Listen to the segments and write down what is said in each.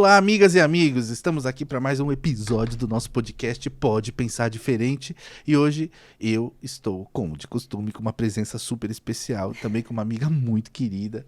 Olá, amigas e amigos, estamos aqui para mais um episódio do nosso podcast Pode Pensar Diferente e hoje eu estou, como de costume, com uma presença super especial, também com uma amiga muito querida,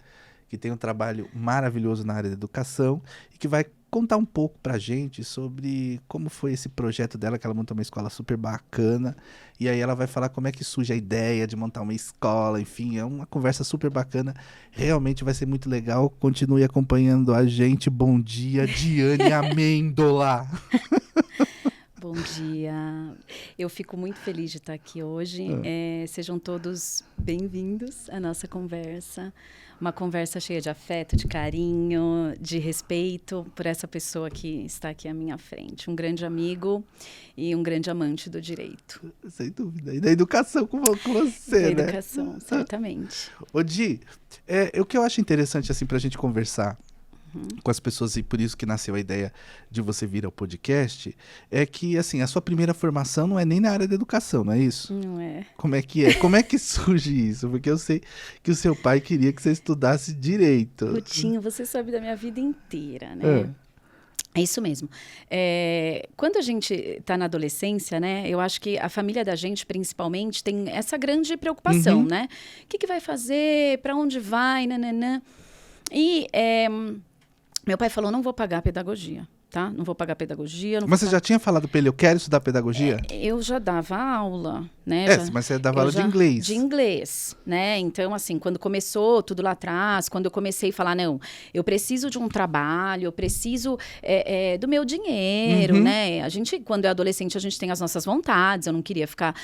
que tem um trabalho maravilhoso na área da educação e que vai contar um pouco pra gente sobre como foi esse projeto dela, que ela montou uma escola super bacana, e aí ela vai falar como é que surge a ideia de montar uma escola, enfim, é uma conversa super bacana, realmente vai ser muito legal, continue acompanhando a gente. Bom dia, Diane Amêndola! Bom dia, eu fico muito feliz de estar aqui hoje, sejam todos bem-vindos à nossa conversa, uma conversa cheia de afeto, de carinho, de respeito por essa pessoa que está aqui à minha frente, um grande amigo e um grande amante do direito. Sem dúvida, e da educação com você, da né? educação, certamente. Ô Di, o que eu acho interessante assim pra gente conversar com as pessoas, e por isso que nasceu a ideia de você vir ao podcast, é que, assim, a sua primeira formação não é nem na área da educação, não é isso? Não é? Como é que é? Como é que surge isso? Porque eu sei que o seu pai queria que você estudasse direito. Rutinho, você sabe da minha vida inteira, né? É isso mesmo. Quando a gente está na adolescência, né, eu acho que a família da gente, principalmente, tem essa grande preocupação, né? O que vai fazer? Para onde vai? Nananã. E meu pai falou, não vou pagar pedagogia, tá? Não vou pagar pedagogia. Mas você já tinha falado para ele, eu quero estudar pedagogia? Eu já dava aula, né? Mas você dava aula de inglês. De inglês, né? Então, assim, quando começou tudo lá atrás, quando eu comecei a falar, não, eu preciso de um trabalho, eu preciso do meu dinheiro, né? A gente, quando é adolescente, a gente tem as nossas vontades, eu não queria ficar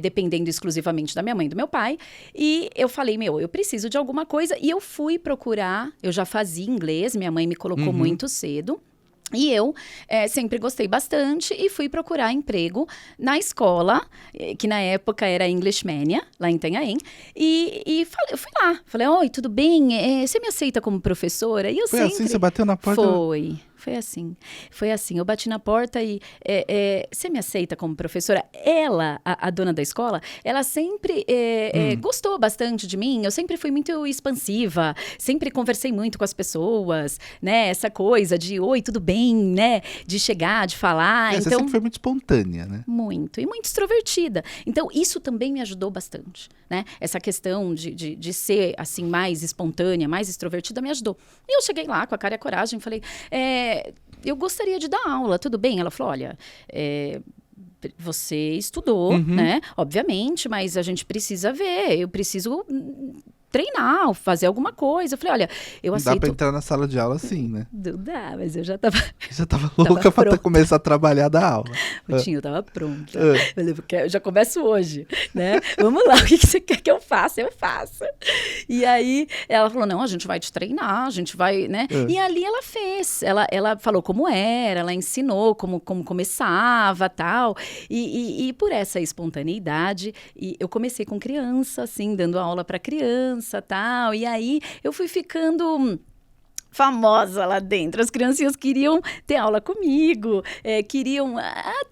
dependendo exclusivamente da minha mãe e do meu pai. E eu falei, eu preciso de alguma coisa. E eu fui procurar, eu já fazia inglês, minha mãe me colocou muito cedo. E eu sempre gostei bastante e fui procurar emprego na escola, que na época era English Mania, lá em Itanhaém. E eu fui lá, falei, oi, tudo bem? Você me aceita como professora? E eu Foi assim, você bateu na porta? Foi assim, eu bati na porta e você me aceita como professora? Ela, a dona da escola, ela sempre gostou bastante de mim, eu sempre fui muito expansiva, sempre conversei muito com as pessoas, né, essa coisa de, oi, tudo bem, né, de chegar, de falar. Você sempre foi muito espontânea, né? Muito, e muito extrovertida. Então, isso também me ajudou bastante, né, essa questão de ser, assim, mais espontânea, mais extrovertida me ajudou. E eu cheguei lá com a cara e a coragem, falei, eu gostaria de dar aula, tudo bem? Ela falou, olha, você estudou, né? Obviamente, mas a gente precisa ver, eu preciso treinar, fazer alguma coisa. Eu falei, olha, eu aceito... Dá pra entrar na sala de aula assim, né? Não dá, mas eu já tava... Já tava louca pra começar a trabalhar da aula. Rutinho, eu tava pronta. Falei, eu já começo hoje, né? Vamos lá, o que você quer que eu faça? Eu faço. E aí, ela falou, não, a gente vai te treinar, a gente vai, né? E ali ela fez. Ela falou como era, ela ensinou como começava, tal. E por essa espontaneidade, eu comecei com criança, assim, dando aula para criança, tal. E aí, eu fui ficando... famosa lá dentro, as criancinhas queriam ter aula comigo, queriam a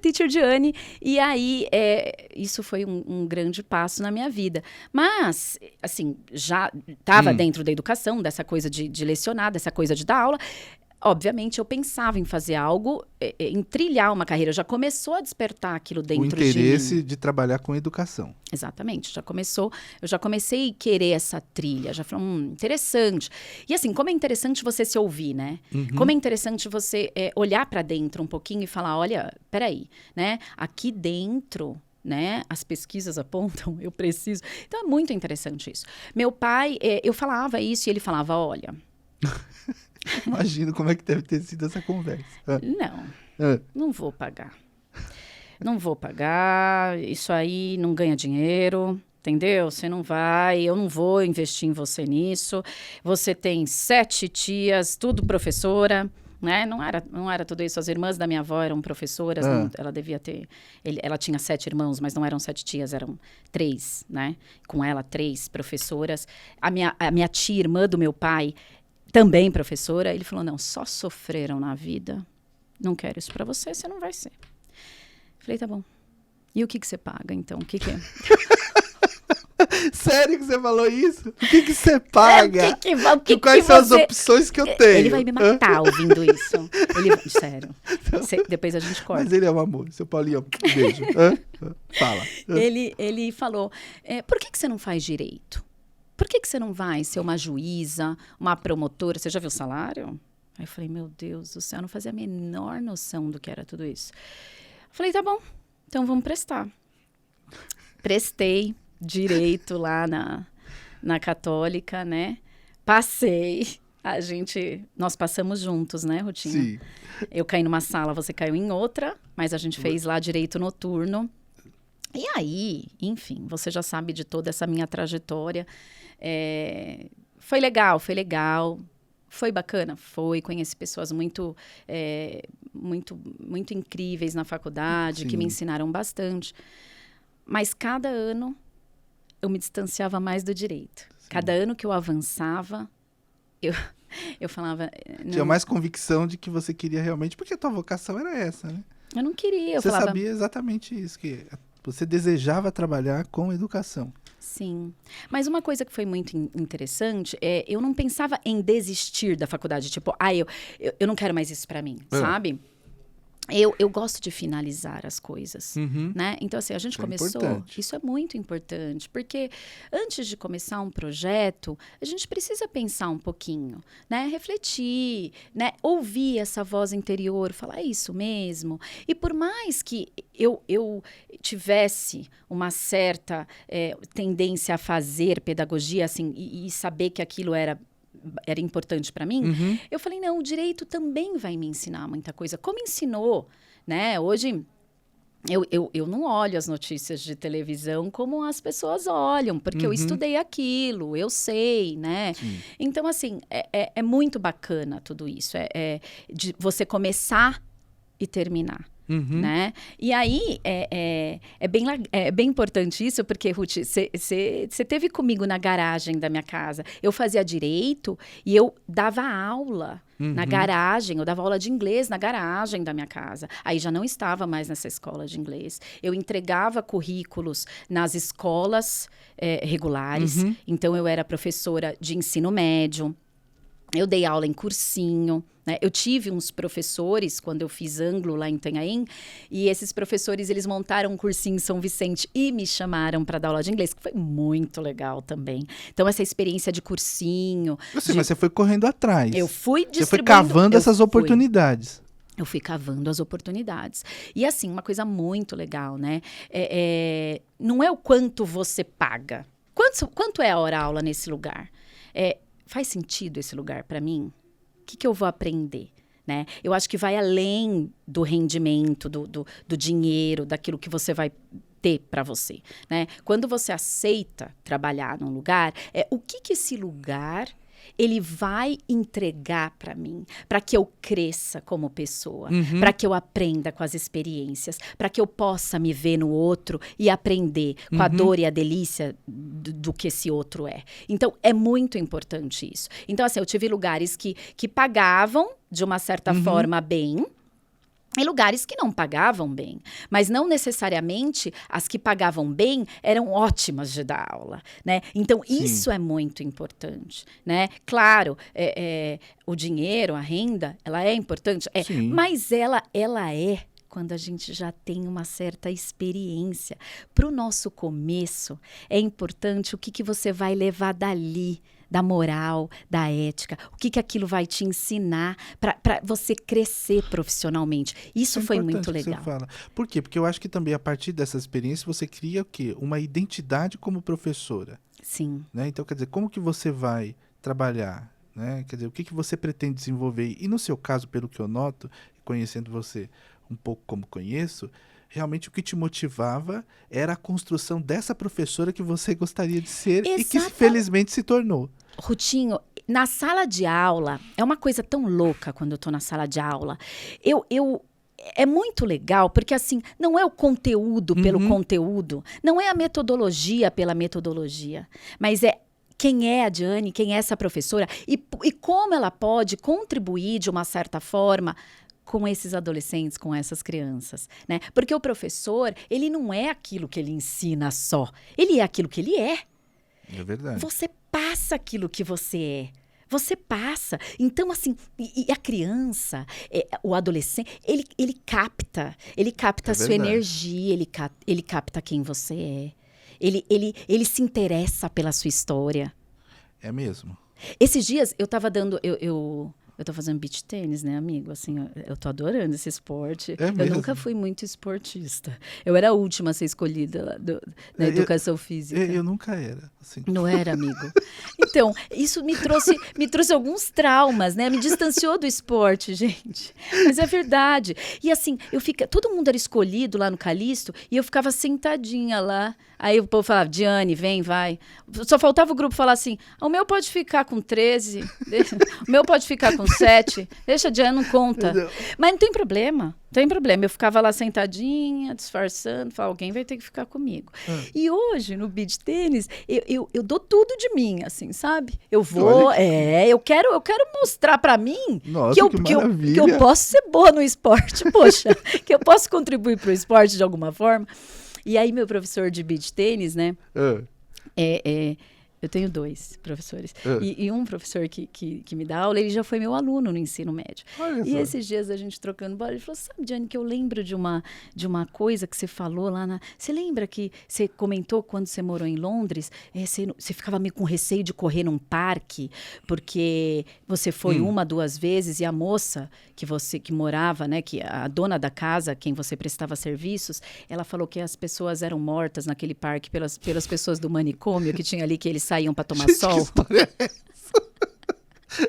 Teacher Diane, e aí isso foi um grande passo na minha vida, mas assim, já estava dentro da educação, dessa coisa de lecionar, dessa coisa de dar aula. Obviamente, eu pensava em fazer algo, em trilhar uma carreira. Já começou a despertar aquilo dentro de mim. O interesse de trabalhar com educação. Exatamente, eu já comecei a querer essa trilha, já falei, interessante. E assim, como é interessante você se ouvir, né? Como é interessante você olhar para dentro um pouquinho e falar, olha, peraí, né? Aqui dentro... né? As pesquisas apontam, eu preciso... Então, é muito interessante isso. Meu pai, eu falava isso e ele falava, olha... Imagino como é que deve ter sido essa conversa. Não vou pagar. Não vou pagar, isso aí não ganha dinheiro, entendeu? Você não vai, eu não vou investir em você nisso. Você tem 7 tias, tudo professora, né? Não era tudo isso. As irmãs da minha avó eram professoras, ela devia ter... ela tinha 7 irmãos, mas não eram 7 tias, eram 3, né? Com ela, 3 professoras. A minha tia, irmã do meu pai... também professora, ele falou, não, só sofreram na vida, não quero isso pra você, você não vai ser. Falei, tá bom. E o que você paga, então? O que é? sério que você falou isso? O que você paga? Quais são as opções que eu tenho? Ele vai me matar ouvindo isso. Sério. Depois a gente corta. Mas ele é um amor. Seu Paulinho, um beijo. Fala. Ele falou, por que você não faz direito? Por que você não vai ser uma juíza, uma promotora? Você já viu o salário? Aí eu falei, meu Deus do céu, eu não fazia a menor noção do que era tudo isso. Falei, tá bom, então vamos prestar. Prestei direito lá na Católica, né? Passei. Nós passamos juntos, né, Rutinha? Sim. Eu caí numa sala, você caiu em outra, mas a gente fez lá direito noturno. E aí, enfim, você já sabe de toda essa minha trajetória. Foi legal. Foi bacana? Foi. Conheci pessoas muito incríveis na faculdade, Sim. que me ensinaram bastante. Mas cada ano eu me distanciava mais do direito. Sim. Cada ano que eu avançava, eu falava... Tinha mais convicção de que você queria realmente, porque a tua vocação era essa, né? Eu não queria. Você sabia exatamente isso, que você desejava trabalhar com educação. Sim. Mas uma coisa que foi muito interessante eu não pensava em desistir da faculdade. Tipo, eu não quero mais isso pra mim, sabe? Eu gosto de finalizar as coisas, né? Então, assim, a gente começou... Isso é muito importante, porque antes de começar um projeto, a gente precisa pensar um pouquinho, né? Refletir, né? Ouvir essa voz interior, falar, é isso mesmo? E por mais que eu tivesse uma certa tendência a fazer pedagogia, assim, e saber que aquilo era importante para mim, eu falei, não, o direito também vai me ensinar muita coisa. Como ensinou, né? Hoje, eu não olho as notícias de televisão como as pessoas olham, porque eu estudei aquilo, eu sei, né? Sim. Então, assim, é muito bacana tudo isso. De você começar e terminar. Né? E aí, é bem importante isso, porque, Ruth, você teve comigo na garagem da minha casa. Eu fazia direito e eu dava aula na garagem. Eu dava aula de inglês na garagem da minha casa. Aí já não estava mais nessa escola de inglês. Eu entregava currículos nas escolas regulares. Então, eu era professora de ensino médio. Eu dei aula em cursinho, né? Eu tive uns professores, quando eu fiz Anglo lá em Itanhaém, e esses professores, eles montaram um cursinho em São Vicente e me chamaram para dar aula de inglês, que foi muito legal também. Então, essa experiência de cursinho... Mas você foi correndo atrás. Eu fui distribuindo... Você foi cavando essas oportunidades. Eu fui cavando as oportunidades. E, assim, uma coisa muito legal, né? Não é o quanto você paga. Quanto é a hora-aula nesse lugar? Faz sentido esse lugar para mim? O que eu vou aprender? Né? Eu acho que vai além do rendimento, do dinheiro, daquilo que você vai ter para você. Né? Quando você aceita trabalhar num lugar, o que esse lugar ele vai entregar para mim, para que eu cresça como pessoa, para que eu aprenda com as experiências, para que eu possa me ver no outro e aprender com a dor e a delícia do que esse outro é. Então, é muito importante isso. Então, assim, eu tive lugares que pagavam, de uma certa forma, bem, e lugares que não pagavam bem. Mas não necessariamente as que pagavam bem eram ótimas de dar aula, né? Então, isso é muito importante, né? Claro, o dinheiro, a renda, ela é importante, mas ela é quando a gente já tem uma certa experiência. Para o nosso começo, é importante o que você vai levar dali, da moral, da ética, o que aquilo vai te ensinar para você crescer profissionalmente. Isso foi muito legal. Que você fala. Por quê? Porque eu acho que também a partir dessa experiência você cria o quê? Uma identidade como professora. Sim. Né? Então, quer dizer, como que você vai trabalhar? Né? Quer dizer, o que você pretende desenvolver? E no seu caso, pelo que eu noto, conhecendo você um pouco como conheço, realmente o que te motivava era a construção dessa professora que você gostaria de ser e que felizmente se tornou. Rutinho, na sala de aula, é uma coisa tão louca quando eu tô na sala de aula. É muito legal, porque assim, não é o conteúdo pelo conteúdo, não é a metodologia pela metodologia, mas é quem é a Diane, quem é essa professora e como ela pode contribuir de uma certa forma com esses adolescentes, com essas crianças, né? Porque o professor, ele não é aquilo que ele ensina só, ele é aquilo que ele é. É verdade. Você passa aquilo que você é. Você passa. Então, assim, e a criança, o adolescente, ele capta a sua energia, ele capta quem você é. Ele se interessa pela sua história. É mesmo. Esses dias eu tava dando. Eu tô fazendo beach tênis, né, amigo? Assim, eu tô adorando esse esporte. É mesmo? Eu nunca fui muito esportista. Eu era a última a ser escolhida na educação física. Eu nunca era, assim. Não era, amigo? Então, isso me trouxe alguns traumas, né? Me distanciou do esporte, gente. Mas é verdade. E assim, todo mundo era escolhido lá no Calixto e eu ficava sentadinha lá. Aí o povo falava, Diane, vem, vai. Só faltava o grupo falar assim, o meu pode ficar com 13, o meu pode ficar com 7, deixa a Diane, não conta. Não. Mas não tem problema. Eu ficava lá sentadinha, disfarçando, falava, alguém vai ter que ficar comigo. E hoje, no beach tênis, eu dou tudo de mim, assim, sabe? Eu vou, eu quero mostrar pra mim. Nossa, que eu posso ser boa no esporte, poxa, que eu posso contribuir pro esporte de alguma forma. E aí, meu professor de beach tênis, né? Eu tenho 2 professores. E um professor que me dá aula, ele já foi meu aluno no ensino médio. E esses dias a gente trocando bola, ele falou, sabe, Diane, que eu lembro de uma coisa que você falou lá na... Você lembra que você comentou quando você morou em Londres? Você ficava meio com receio de correr num parque, porque você foi 1, 2 vezes e a moça que morava, né, que a dona da casa, quem você prestava serviços, ela falou que as pessoas eram mortas naquele parque pelas pessoas do manicômio que tinha ali, que eles saíam para tomar sol. Que história é essa?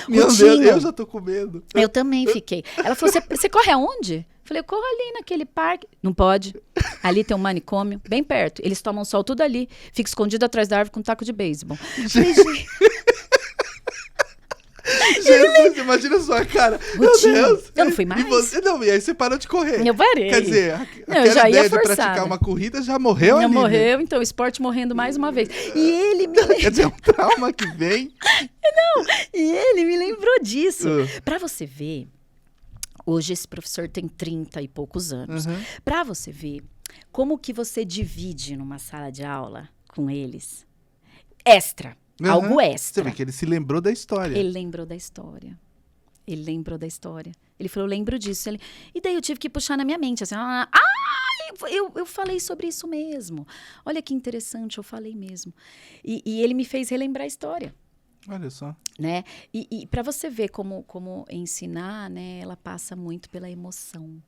Meu Deus, eu já tô com medo. Eu também fiquei. Ela falou, você corre aonde? Eu falei, eu corro ali naquele parque. Não pode. Ali tem um manicômio, bem perto. Eles tomam sol tudo ali. Fica escondido atrás da árvore com um taco de beisebol. Falei, gente... Jesus, imagina a sua cara. Meu Deus. Eu não fui mais. E aí você parou de correr. Eu parei. Quer dizer, eu já ia de praticar uma corrida já morreu ali. Morreu, então o esporte morrendo mais uma vez. E ele me lembrou... Quer dizer, um trauma que vem. E ele me lembrou disso. Pra você ver, hoje esse professor tem 30 e poucos anos. Pra você ver como que você divide numa sala de aula com eles. Extra. Algo extra. Você vê que ele se lembrou da história. Ele lembrou da história. Ele falou, eu lembro disso. E daí eu tive que puxar na minha mente, assim, eu falei sobre isso mesmo. Olha que interessante, eu falei mesmo. E ele me fez relembrar a história. Olha só. Né? E para você ver como ensinar, né, ela passa muito pela emoção.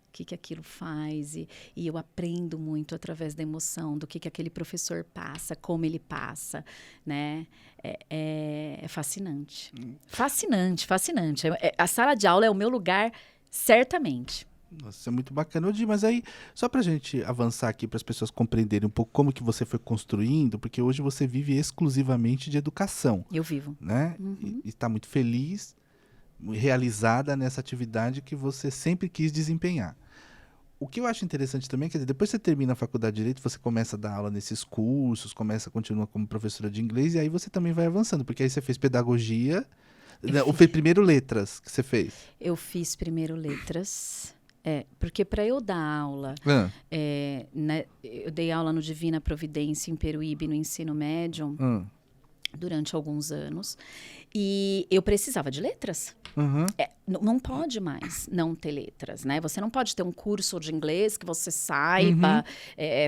O que aquilo faz, e eu aprendo muito através da emoção, do que aquele professor passa, como ele passa, né? É fascinante. Fascinante. A sala de aula é o meu lugar, certamente. Nossa, isso é muito bacana. Di, mas aí, só pra gente avançar aqui, para as pessoas compreenderem um pouco como que você foi construindo, porque hoje você vive exclusivamente de educação. Eu vivo. Né? E está muito feliz, realizada nessa atividade que você sempre quis desempenhar. O que eu acho interessante também, quer dizer, depois você termina a faculdade de Direito, você começa a dar aula nesses cursos, continua como professora de inglês, e aí você também vai avançando, porque aí você fez pedagogia, ou foi primeiro letras que você fez? Eu fiz primeiro letras, porque para eu dar aula, né, eu dei aula no Divina Providência, em Peruíbe, no ensino médio, durante alguns anos, e eu precisava de letras. Não pode mais não ter letras, né? Você não pode ter um curso de inglês que você saiba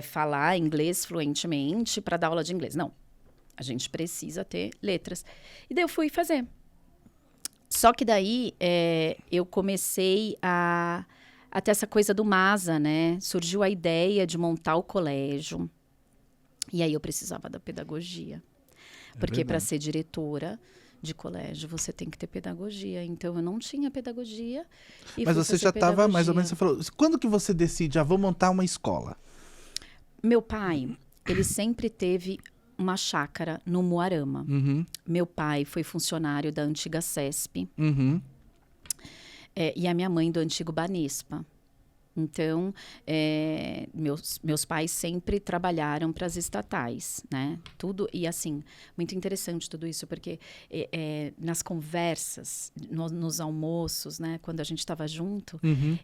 falar inglês fluentemente para dar aula de inglês. Não, a gente precisa ter letras. E daí eu fui fazer. Só que daí eu comecei a ter essa coisa do MASA, né? Surgiu a ideia de montar o colégio. E aí eu precisava da pedagogia. Porque para ser diretora de colégio, você tem que ter pedagogia. Então, eu não tinha pedagogia. Mas você já estava, mais ou menos, você falou, quando que você decide, vou montar uma escola? Meu pai, ele sempre teve uma chácara no Moarama. Meu pai foi funcionário da antiga CESP. E a minha mãe do antigo Banespa. Então, meus pais sempre trabalharam para as estatais, né? Tudo, e assim, muito interessante tudo isso, porque nas conversas, nos almoços, né? Quando a gente estava junto,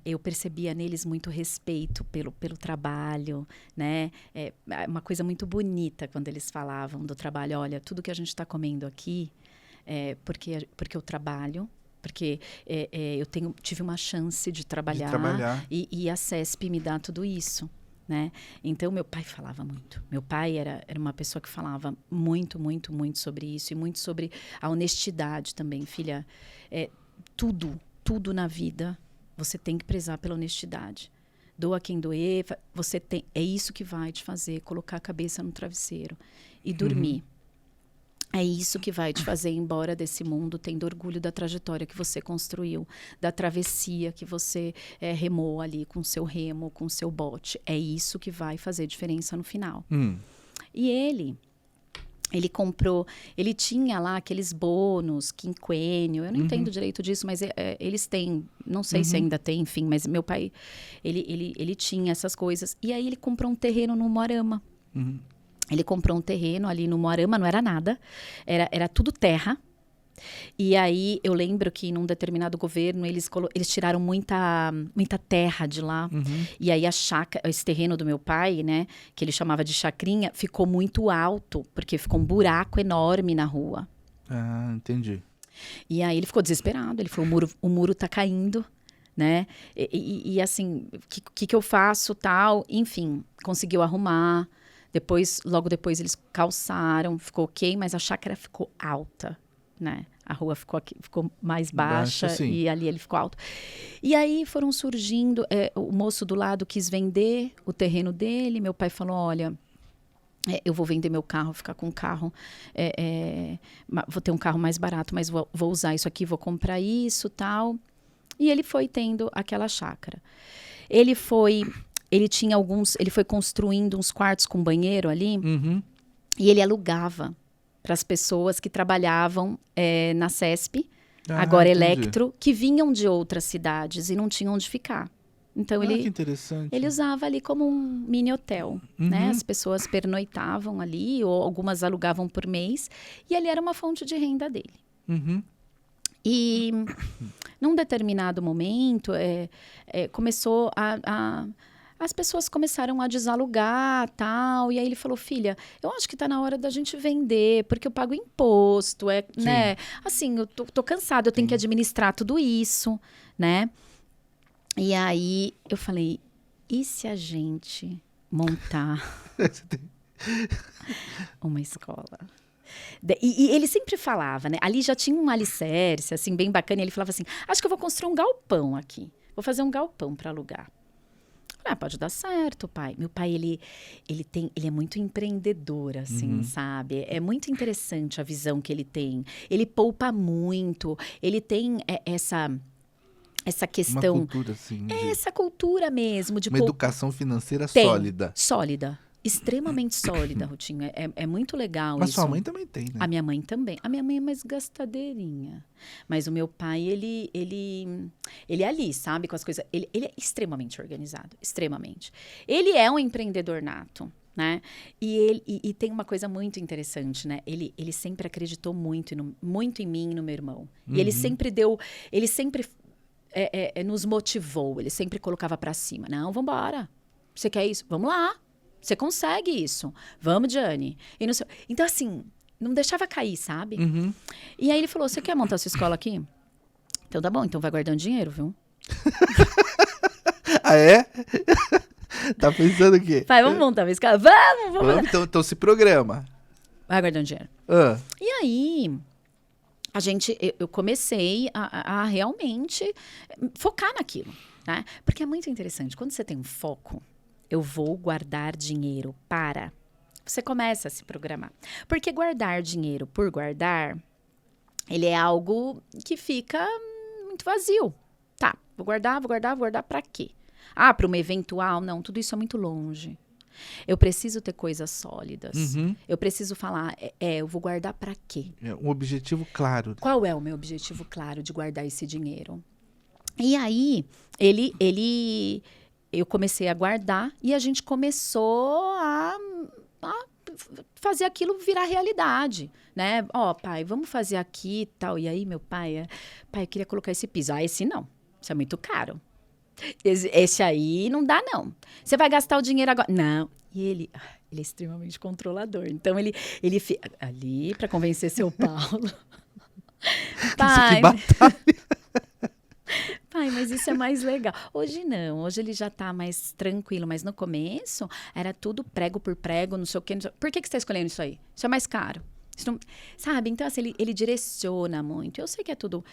eu percebia neles muito respeito pelo trabalho, né? É uma coisa muito bonita quando eles falavam do trabalho. Olha, tudo que a gente está comendo aqui é porque eu trabalho. Porque eu tive uma chance de trabalhar. E a CESP me dá tudo isso, né? Então, meu pai falava muito. Meu pai era uma pessoa que falava muito, muito, muito sobre isso. E muito sobre a honestidade também. Filha, tudo na vida, você tem que prezar pela honestidade. Doa quem doer, é isso que vai te fazer colocar a cabeça no travesseiro e dormir. É isso que vai te fazer ir embora desse mundo tendo orgulho da trajetória que você construiu, da travessia que você remou ali com o seu remo, com o seu bote. É isso que vai fazer diferença no final. E ele comprou, ele tinha lá aqueles bônus, quinquênio, eu não entendo direito disso, mas eles têm, não sei se ainda tem, enfim, mas meu pai, ele tinha essas coisas. E aí ele comprou um terreno no Moarama. Ele comprou um terreno ali no Moarama, não era nada, era tudo terra. E aí eu lembro que num determinado governo eles tiraram muita terra de lá. E aí esse terreno do meu pai, né, que ele chamava de chacrinha, ficou muito alto, porque ficou um buraco enorme na rua. Ah, entendi. E aí ele ficou desesperado, ele falou, o muro tá caindo, né? E assim, o que eu faço, tal? Enfim, conseguiu arrumar. Logo depois eles calçaram, ficou ok, mas a chácara ficou alta, né? A rua ficou mais baixa e ali ele ficou alto. E aí foram surgindo, o moço do lado quis vender o terreno dele, meu pai falou, olha, eu vou vender meu carro, ficar com um carro, vou ter um carro mais barato, mas vou usar isso aqui, vou comprar isso, tal. E ele foi tendo aquela chácara. Ele foi construindo uns quartos com banheiro ali, e ele alugava para as pessoas que trabalhavam na CESP, agora entendi. Electro, que vinham de outras cidades e não tinham onde ficar. Então que interessante. Ele usava ali como um mini hotel, né? As pessoas pernoitavam ali, ou algumas alugavam por mês, e ali era uma fonte de renda dele. E num determinado momento, começou as pessoas começaram a desalugar, tal, e aí ele falou, filha, eu acho que tá na hora da gente vender, porque eu pago imposto, né? Assim, eu tô cansada, eu tenho que administrar tudo isso, né? E aí eu falei, e se a gente montar uma escola? E ele sempre falava, né? Ali já tinha um alicerce, assim, bem bacana, e ele falava assim, acho que eu vou construir um galpão aqui, vou fazer um galpão para alugar. Pode dar certo, pai. Meu pai, ele é muito empreendedor, assim, sabe? É muito interessante a visão que ele tem. Ele poupa muito. Ele tem essa questão... Uma cultura, assim. Essa cultura mesmo. De uma educação financeira sólida. Sólida. Extremamente sólida, Rutinho. É muito legal Mas isso. sua mãe também tem, né? A minha mãe também. A minha mãe é mais gastadeirinha. Mas o meu pai, ele é ali, sabe? Com as coisas. Ele é extremamente organizado. Extremamente. Ele é um empreendedor nato, né? E tem uma coisa muito interessante, né? Ele sempre acreditou muito em mim e no meu irmão. E ele sempre nos motivou. Ele sempre colocava pra cima. Não, vambora. Você quer isso? Vamos lá. Você consegue isso. Vamos, Diane. Então, assim, não deixava cair, sabe? E aí ele falou, você quer montar sua escola aqui? Então tá bom, então vai guardando dinheiro, viu? Ah, é? Tá pensando o quê? Vai, vamos montar uma escola? Vamos. Então se programa. Vai guardando dinheiro. E aí, eu comecei a realmente focar naquilo, né? Porque é muito interessante. Quando você tem um foco, eu vou guardar dinheiro para... Você começa a se programar. Porque guardar dinheiro por guardar, ele é algo que fica muito vazio. Tá, vou guardar para quê? Para uma eventual? Não, tudo isso é muito longe. Eu preciso ter coisas sólidas. Eu preciso falar, eu vou guardar para quê? Um objetivo claro. Qual é o meu objetivo claro de guardar esse dinheiro? E aí, ele eu comecei a guardar e a gente começou a fazer aquilo virar realidade, né? Ó, pai, vamos fazer aqui e tal. E aí, meu pai, pai, eu queria colocar esse piso. Ah, esse não. Isso é muito caro. Esse aí não dá, não. Você vai gastar o dinheiro agora. Não. E ele é extremamente controlador. Então, ele fica ali para convencer seu Paulo. Pai, pai, mas isso é mais legal. Hoje não, hoje ele já tá mais tranquilo, mas no começo era tudo prego por prego, não sei o quê. Por que você está escolhendo isso aí? Isso é mais caro. Isso não, sabe? Então, assim, ele direciona muito. Eu sei que é tudo,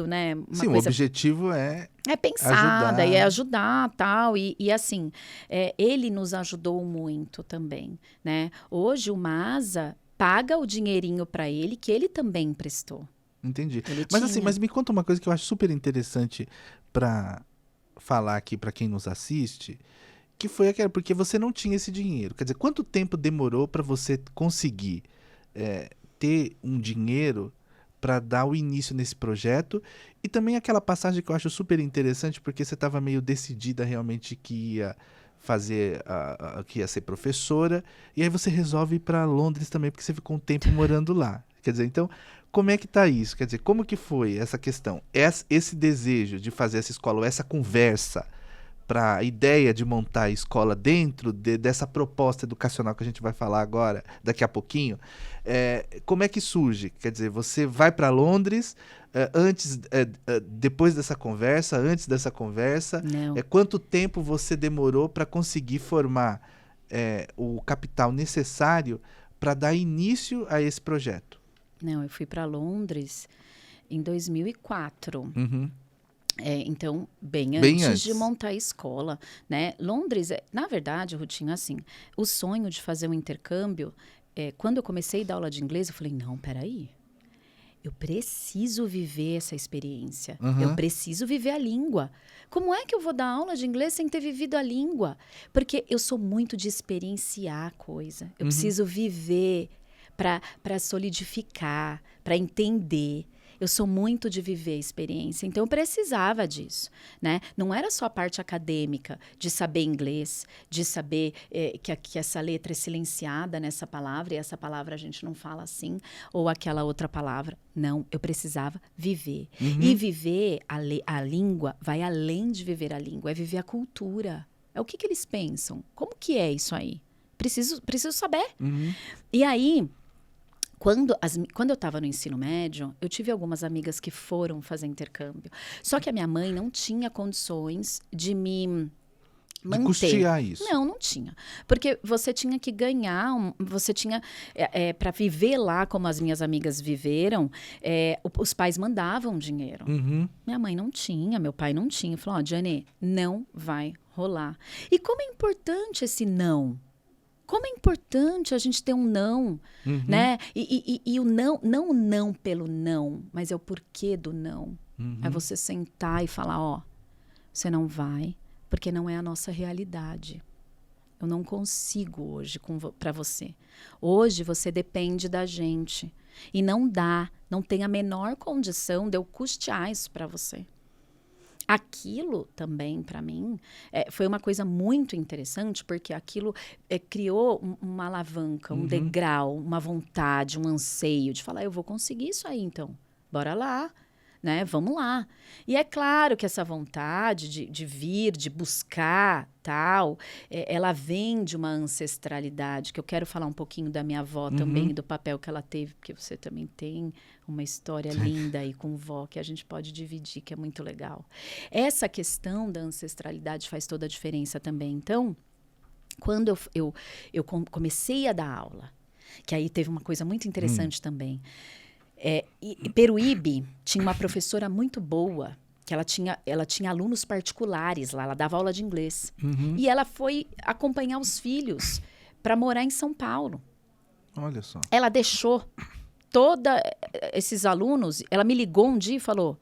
né? Uma Sim, coisa... o objetivo é pensada, ajudar. e é ajudar, tal. E assim, ele nos ajudou muito também, né? Hoje o Masa paga o dinheirinho para ele, que ele também emprestou. Entendi. Ele Mas tinha. assim, mas me conta uma coisa que eu acho super interessante para falar aqui para quem nos assiste, que foi aquela, porque você não tinha esse dinheiro. Quer dizer, quanto tempo demorou para você conseguir ter um dinheiro para dar o início nesse projeto? E também aquela passagem que eu acho super interessante, porque você estava meio decidida realmente que ia fazer, que ia ser professora, e aí você resolve ir para Londres também, porque você ficou um tempo morando lá. Quer dizer, então, como é que tá isso? Quer dizer, como que foi essa questão? Esse desejo de fazer essa escola, ou essa conversa para a ideia de montar a escola dentro dessa proposta educacional que a gente vai falar agora, daqui a pouquinho, como é que surge? Quer dizer, você vai para Londres, depois dessa conversa, antes dessa conversa, Não. Quanto tempo você demorou para conseguir formar o capital necessário para dar início a esse projeto? Não, eu fui para Londres em 2004. Uhum. Então, bem Bem antes antes de montar a escola, né? Londres, na verdade, Rutinho, assim, o sonho de fazer um intercâmbio, quando eu comecei a dar aula de inglês, eu falei, não, peraí, eu preciso viver essa experiência, eu preciso viver a língua. Como é que eu vou dar aula de inglês sem ter vivido a língua? Porque eu sou muito de experienciar a coisa, eu preciso viver para solidificar, para entender. Eu sou muito de viver a experiência, então eu precisava disso, né? Não era só a parte acadêmica, de saber inglês, de saber que essa letra é silenciada nessa palavra, e essa palavra a gente não fala assim, ou aquela outra palavra. Não, eu precisava viver. E viver a língua vai além de viver a língua, é viver a cultura. É o que eles pensam. Como que é isso aí? Preciso saber. E aí... Quando eu estava no ensino médio, eu tive algumas amigas que foram fazer intercâmbio. Só que a minha mãe não tinha condições de me manter. De custear isso. Não tinha. Porque você tinha que ganhar, você tinha... para viver lá como as minhas amigas viveram, os pais mandavam dinheiro. Minha mãe não tinha, meu pai não tinha. Falou, Diane, não vai rolar. E como é importante esse não. Como é importante a gente ter um não, né? E o não pelo não, mas é o porquê do não. É você sentar e falar, você não vai, porque não é a nossa realidade. Eu não consigo hoje para você. Hoje você depende da gente. E não tem a menor condição de eu custear isso para você. Aquilo também, para mim, foi uma coisa muito interessante, porque aquilo criou uma alavanca, um degrau, uma vontade, um anseio de falar, eu vou conseguir isso aí, então, bora lá, né? Vamos lá. E é claro que essa vontade de vir, de buscar, tal, ela vem de uma ancestralidade, que eu quero falar um pouquinho da minha avó também, do papel que ela teve, porque você também tem uma história linda aí com vó, que a gente pode dividir, que é muito legal. Essa questão da ancestralidade faz toda a diferença também. Então, quando eu comecei a dar aula, que aí teve uma coisa muito interessante também, Peruíbe tinha uma professora muito boa, que ela tinha alunos particulares lá, ela dava aula de inglês. E ela foi acompanhar os filhos para morar em São Paulo. Olha só. Ela deixou todos esses alunos, ela me ligou um dia e falou,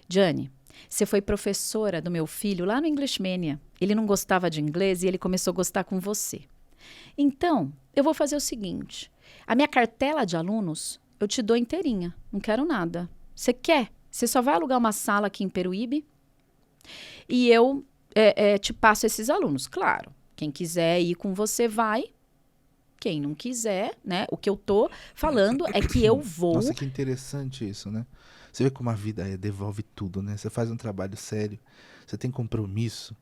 Diane, você foi professora do meu filho lá no English Mania. Ele não gostava de inglês e ele começou a gostar com você. Então, eu vou fazer o seguinte, a minha cartela de alunos... eu te dou inteirinha, não quero nada. Você quer? Você só vai alugar uma sala aqui em Peruíbe e eu te passo esses alunos. Claro, quem quiser ir com você, vai. Quem não quiser, né? O que eu tô falando é que eu vou... Nossa, que interessante isso, né? Você vê como a vida devolve tudo, né? Você faz um trabalho sério, você tem compromisso.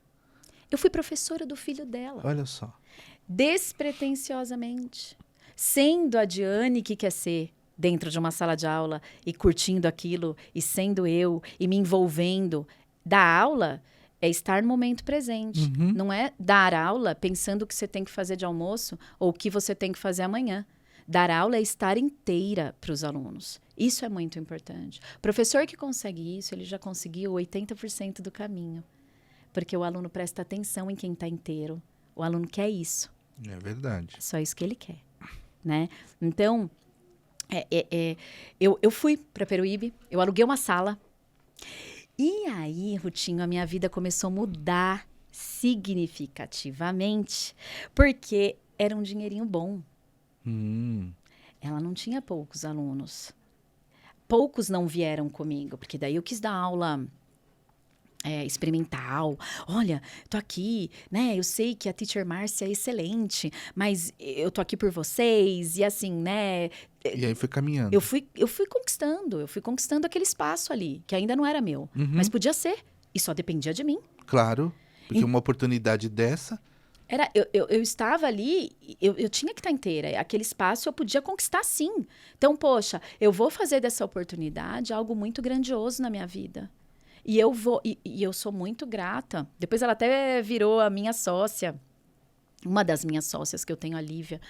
Eu fui professora do filho dela. Olha só. Despretensiosamente. Sendo a Diane que quer ser dentro de uma sala de aula e curtindo aquilo, e sendo eu, e me envolvendo. Dar aula é estar no momento presente. Uhum. Não é dar aula pensando o que você tem que fazer de almoço ou o que você tem que fazer amanhã. Dar aula é estar inteira para os alunos. Isso é muito importante. O professor que consegue isso, ele já conseguiu 80% do caminho. Porque o aluno presta atenção em quem está inteiro. O aluno quer isso. É verdade. É só isso que ele quer, né? Então, eu fui para Peruíbe, eu aluguei uma sala. E aí, Rutinho, a minha vida começou a mudar significativamente, porque era um dinheirinho bom. Ela não tinha poucos alunos. Poucos não vieram comigo, porque daí eu quis dar aula experimental. Olha, tô aqui, né? Eu sei que a Teacher Márcia é excelente, mas eu tô aqui por vocês, e assim, né? E aí foi caminhando. Eu fui conquistando aquele espaço ali, que ainda não era meu, mas podia ser, e só dependia de mim. Claro, porque uma oportunidade dessa... Eu estava ali, eu tinha que estar inteira. Aquele espaço eu podia conquistar sim. Então, poxa, eu vou fazer dessa oportunidade algo muito grandioso na minha vida. E eu sou muito grata. Depois ela até virou a minha sócia. Uma das minhas sócias, que eu tenho, a Lívia.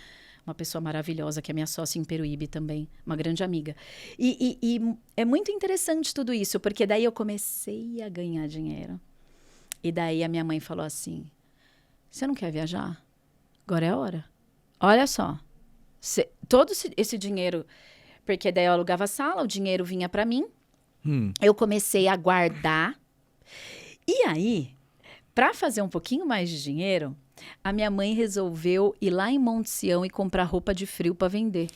Uma pessoa maravilhosa, que é minha sócia em Peruíbe também. Uma grande amiga. E é muito interessante tudo isso, porque daí eu comecei a ganhar dinheiro. E daí a minha mãe falou assim... Você não quer viajar? Agora é a hora. Olha só. Todo esse dinheiro... Porque daí eu alugava a sala, o dinheiro vinha para mim. Eu comecei a guardar. E aí, para fazer um pouquinho mais de dinheiro, a minha mãe resolveu ir lá em Monte Sião e comprar roupa de frio para vender.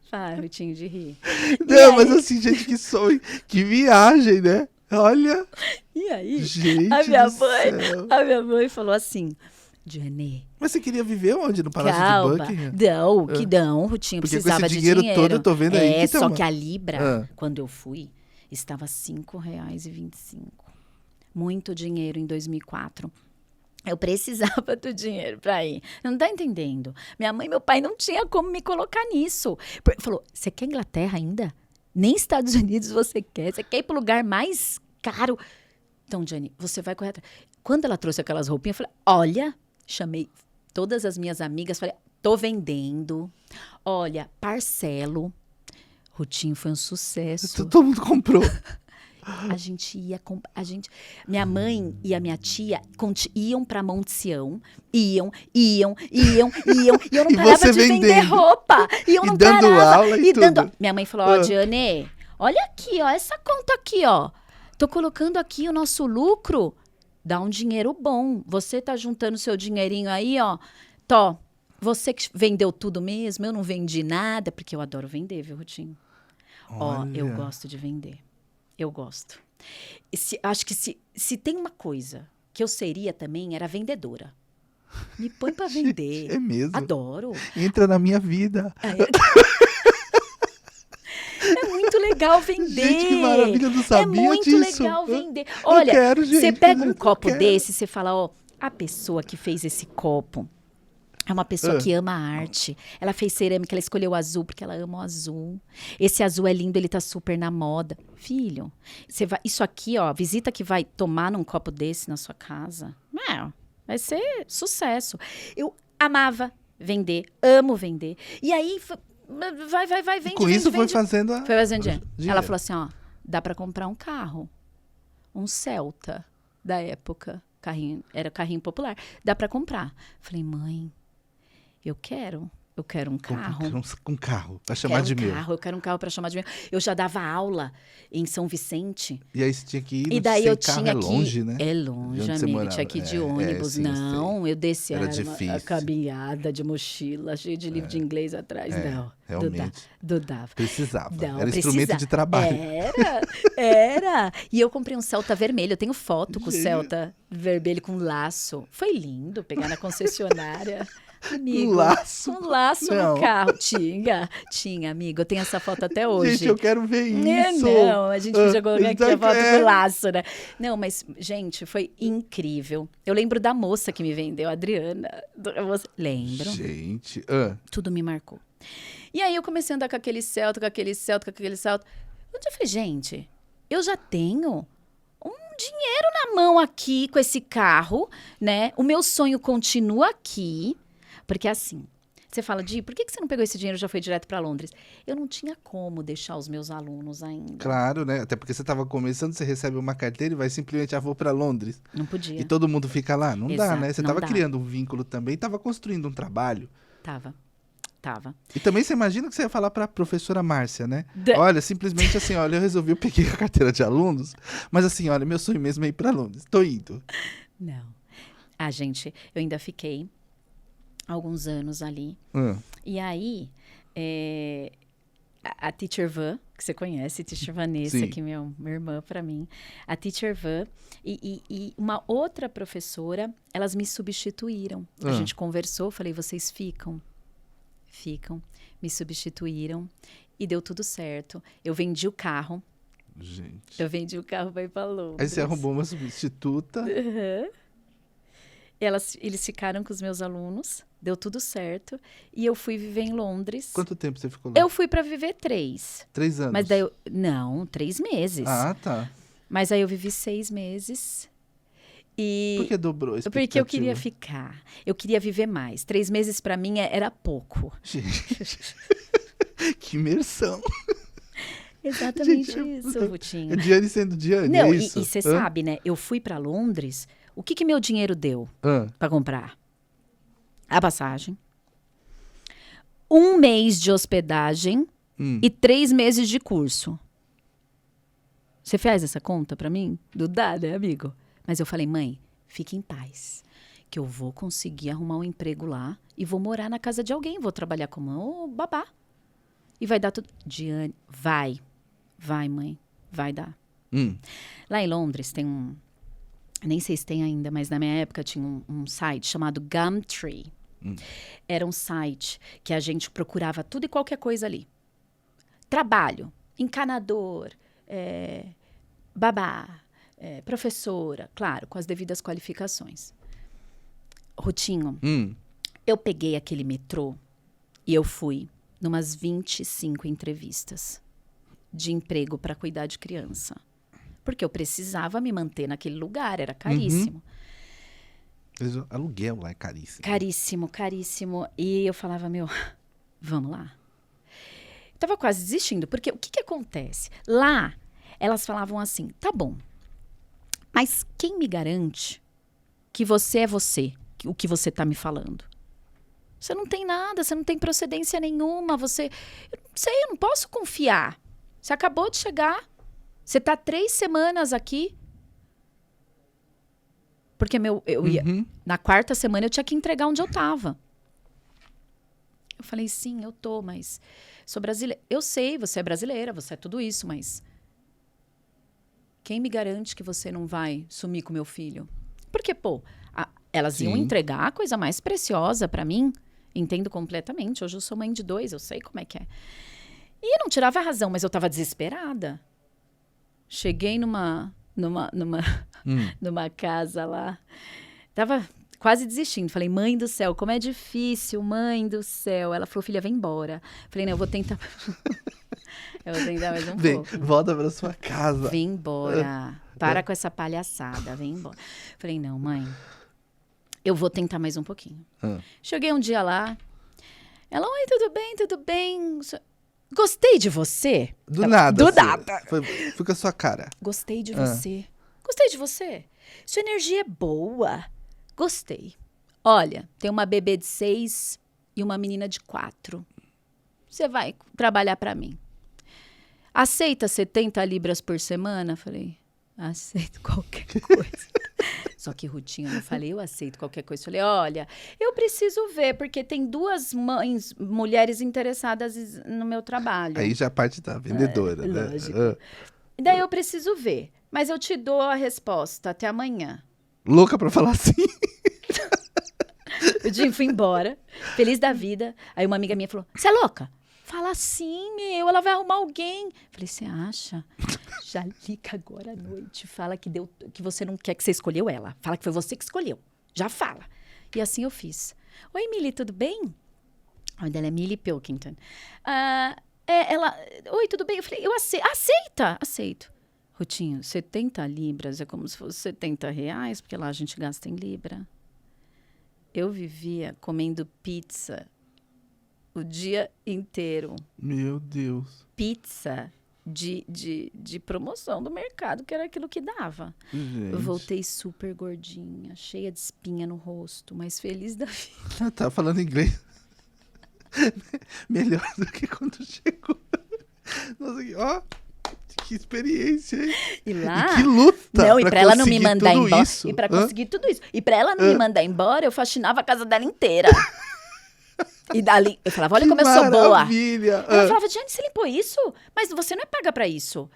Para, Rutinho, de rir. Não, mas assim, gente, que sonho, que viagem, né? Olha. E aí, gente a minha mãe falou assim, Diane... Mas você queria viver onde? No Palácio de Buckingham? Não, Rutinho, porque precisava com esse de dinheiro dinheiro. todo, eu tô vendo aí. Só que a Libra, quando eu fui, estava R$ 5,25. Muito dinheiro em 2004. Eu precisava do dinheiro para ir. Não tá entendendo? Minha mãe e meu pai não tinham como me colocar nisso. Falou, você quer Inglaterra ainda? Nem Estados Unidos você quer. Você quer ir pro lugar mais caro? Então, Jenny, você vai correr atrás. Quando ela trouxe aquelas roupinhas, eu falei, olha, chamei todas as minhas amigas, falei, tô vendendo. Olha, parcelo. Rutinho, foi um sucesso. Todo mundo comprou. A gente ia... Minha mãe e a minha tia iam pra Monte Sião. Iam. E eu não parava de vender roupa. E eu não dando parava. Aula e tudo. Minha mãe falou, Diane, olha aqui, essa conta aqui, Tô colocando aqui o nosso lucro. Dá um dinheiro bom. Você tá juntando seu dinheirinho aí, você que vendeu tudo mesmo, eu não vendi nada, porque eu adoro vender, viu, Rutinho? Eu gosto de vender. Eu gosto. Acho que se tem uma coisa que eu seria também, era vendedora. Me põe pra vender. É mesmo? Adoro. Entra na minha vida. É muito legal vender. Gente, que maravilha, eu não sabia É muito disso. legal vender. Olha, quero, gente, você pega um copo desse, você fala, a pessoa que fez esse copo é uma pessoa que ama a arte. Ela fez cerâmica, ela escolheu o azul porque ela ama o azul. Esse azul é lindo, ele tá super na moda. Filho, isso aqui, visita que vai tomar num copo desse na sua casa, vai ser sucesso. Eu amava vender, amo vender. E aí, vai, vende, com isso vende, foi fazendo Foi fazendo dinheiro. Ela falou assim, dá pra comprar um carro. Um Celta da época. Era carrinho popular. Dá pra comprar. Falei, mãe... Eu quero. Eu quero um carro. Um carro, pra chamar de meu. Eu quero um carro para chamar de meu. Eu já dava aula em São Vicente. E aí você tinha que ir, E daí eu carro tinha é longe, né? É longe, amigo. Tinha que ir de ônibus. sim, Não, eu descia, era era difícil. uma caminhada de mochila, cheio de livro de inglês atrás. Não, realmente. dava. Precisava. Não, era instrumento de trabalho. Era. E eu comprei um Celta vermelho. Eu tenho foto com o Celta vermelho com laço. Foi lindo pegar na concessionária. Amigo, um laço no carro. Tinha, amigo. Eu tenho essa foto até hoje. Gente, eu quero ver isso. Não, a gente podia colocar aqui a foto com laço, né? Não, mas, gente, foi incrível. Eu lembro da moça que me vendeu, a Adriana. Lembro. Gente. Tudo me marcou. E aí eu comecei a andar com aquele Celta. Onde eu falei, gente, eu já tenho um dinheiro na mão aqui com esse carro, né? O meu sonho continua aqui. Porque assim, você fala, Di, por que você não pegou esse dinheiro e já foi direto para Londres? Eu não tinha como deixar os meus alunos ainda. Claro, né? Até porque você estava começando, você recebe uma carteira e vai simplesmente, vou para Londres. Não podia. E todo mundo fica lá. Não dá, né? Você estava dá. criando um vínculo também, estava construindo um trabalho. Tava. E também você imagina que você ia falar para a professora Márcia, né? Olha, simplesmente assim, olha, eu peguei a carteira de alunos, mas assim, olha, meu sonho mesmo é ir para Londres. Tô indo. Não. Gente, eu ainda fiquei alguns anos ali. E aí, a Teacher Van, que você conhece, Teacher Vanessa, Sim. que é minha irmã para mim, a Teacher Van e uma outra professora, elas me substituíram. A gente conversou, falei, vocês ficam, me substituíram e deu tudo certo. Eu vendi o carro. Gente. Eu vendi o carro para ir para Londres. Aí você arrumou uma substituta. Eles ficaram com os meus alunos, deu tudo certo. E eu fui viver em Londres. Quanto tempo você ficou lá? Eu fui para viver 3. 3 anos? Mas daí não, 3 meses. Ah, tá. Mas aí eu vivi 6 meses. E por que dobrou a expectativa? Porque eu queria ficar. Eu queria viver mais. 3 meses para mim era pouco. Gente, que imersão. Exatamente isso, Rutinho. Diane sendo Diane, não, é isso? E você sabe, né? Eu fui para Londres. O que meu dinheiro deu para comprar? A passagem. 1 mês de hospedagem e 3 meses de curso. Você faz essa conta para mim? Não dá, né, amigo? Mas eu falei, mãe, fique em paz. Que eu vou conseguir arrumar um emprego lá e vou morar na casa de alguém. Vou trabalhar como babá. E vai dar tudo. Diane, vai, mãe, vai dar. Lá em Londres tem nem sei se tem ainda, mas na minha época tinha um site chamado Gumtree. Era um site que a gente procurava tudo e qualquer coisa ali. Trabalho, encanador, babá, professora, claro, com as devidas qualificações. Rutinho, eu peguei aquele metrô e eu fui numas 25 entrevistas de emprego para cuidar de criança. Porque eu precisava me manter naquele lugar, era caríssimo. Aluguel lá é caríssimo. Caríssimo. E eu falava, vamos lá. Tava quase desistindo, porque o que acontece? Lá, elas falavam assim, tá bom, mas quem me garante que você é você, o que você tá me falando? Você não tem nada, você não tem procedência nenhuma, eu não sei, eu não posso confiar. Você acabou de chegar, você tá 3 semanas aqui. Porque eu ia, na 4ª semana eu tinha que entregar onde eu tava. Eu falei, sim, eu tô, mas sou brasileira. Eu sei, você é brasileira, você é tudo isso, mas quem me garante que você não vai sumir com meu filho? Porque, elas iam entregar a coisa mais preciosa pra mim. Entendo completamente. Hoje eu sou mãe de 2, eu sei como é que é. E não tirava a razão, mas eu tava desesperada. Cheguei numa casa lá. Tava quase desistindo. Falei, mãe do céu, como é difícil, mãe do céu. Ela falou, filha, vem embora. Falei, não, eu vou tentar. Eu vou tentar mais um pouco. Volta pra sua casa. Vem embora. Para com essa palhaçada, vem embora. Falei, não, mãe, eu vou tentar mais um pouquinho. Cheguei um dia lá. Ela, oi, tudo bem? Gostei de você. Do nada. Foi com a sua cara. Gostei de você. Gostei de você. Sua energia é boa. Gostei. Olha, tem uma bebê de 6 e uma menina de 4. Você vai trabalhar para mim. Aceita 70 libras por semana? Falei, aceito qualquer coisa. Só que, Rutinho, eu não falei, eu aceito qualquer coisa. Falei, olha, eu preciso ver, porque tem 2 mulheres interessadas no meu trabalho. Aí já parte da vendedora, né? Lógico. E daí eu preciso ver, mas eu te dou a resposta até amanhã. Louca pra falar assim. O Jim fui embora, feliz da vida. Aí uma amiga minha falou, você é louca? Fala assim, ela vai arrumar alguém. Falei, você acha? Já liga agora à noite. Fala que você não quer, que você escolheu ela. Fala que foi você que escolheu. Já fala. E assim eu fiz. Oi, Milly, tudo bem? A nome dela é Milly Pilkington. Oi, tudo bem? Eu falei, eu aceito. Rutinho, 70 libras é como se fosse 70 reais, porque lá a gente gasta em libra. Eu vivia comendo pizza o dia inteiro. Meu Deus. Pizza de promoção do mercado, que era aquilo que dava. Gente. Eu voltei super gordinha, cheia de espinha no rosto, mas feliz da vida. Tá falando inglês. Melhor do que quando chegou. Nossa, ó, que experiência, hein? E lá... E que luta! Não, e pra ela não me mandar embora. Isso. E pra conseguir tudo isso. E pra ela não me mandar embora, eu faxinava a casa dela inteira. E dali, eu falava, olha como eu sou boa. Maravilha! Ela falava, Jane, você limpou isso? Mas você não é paga pra isso.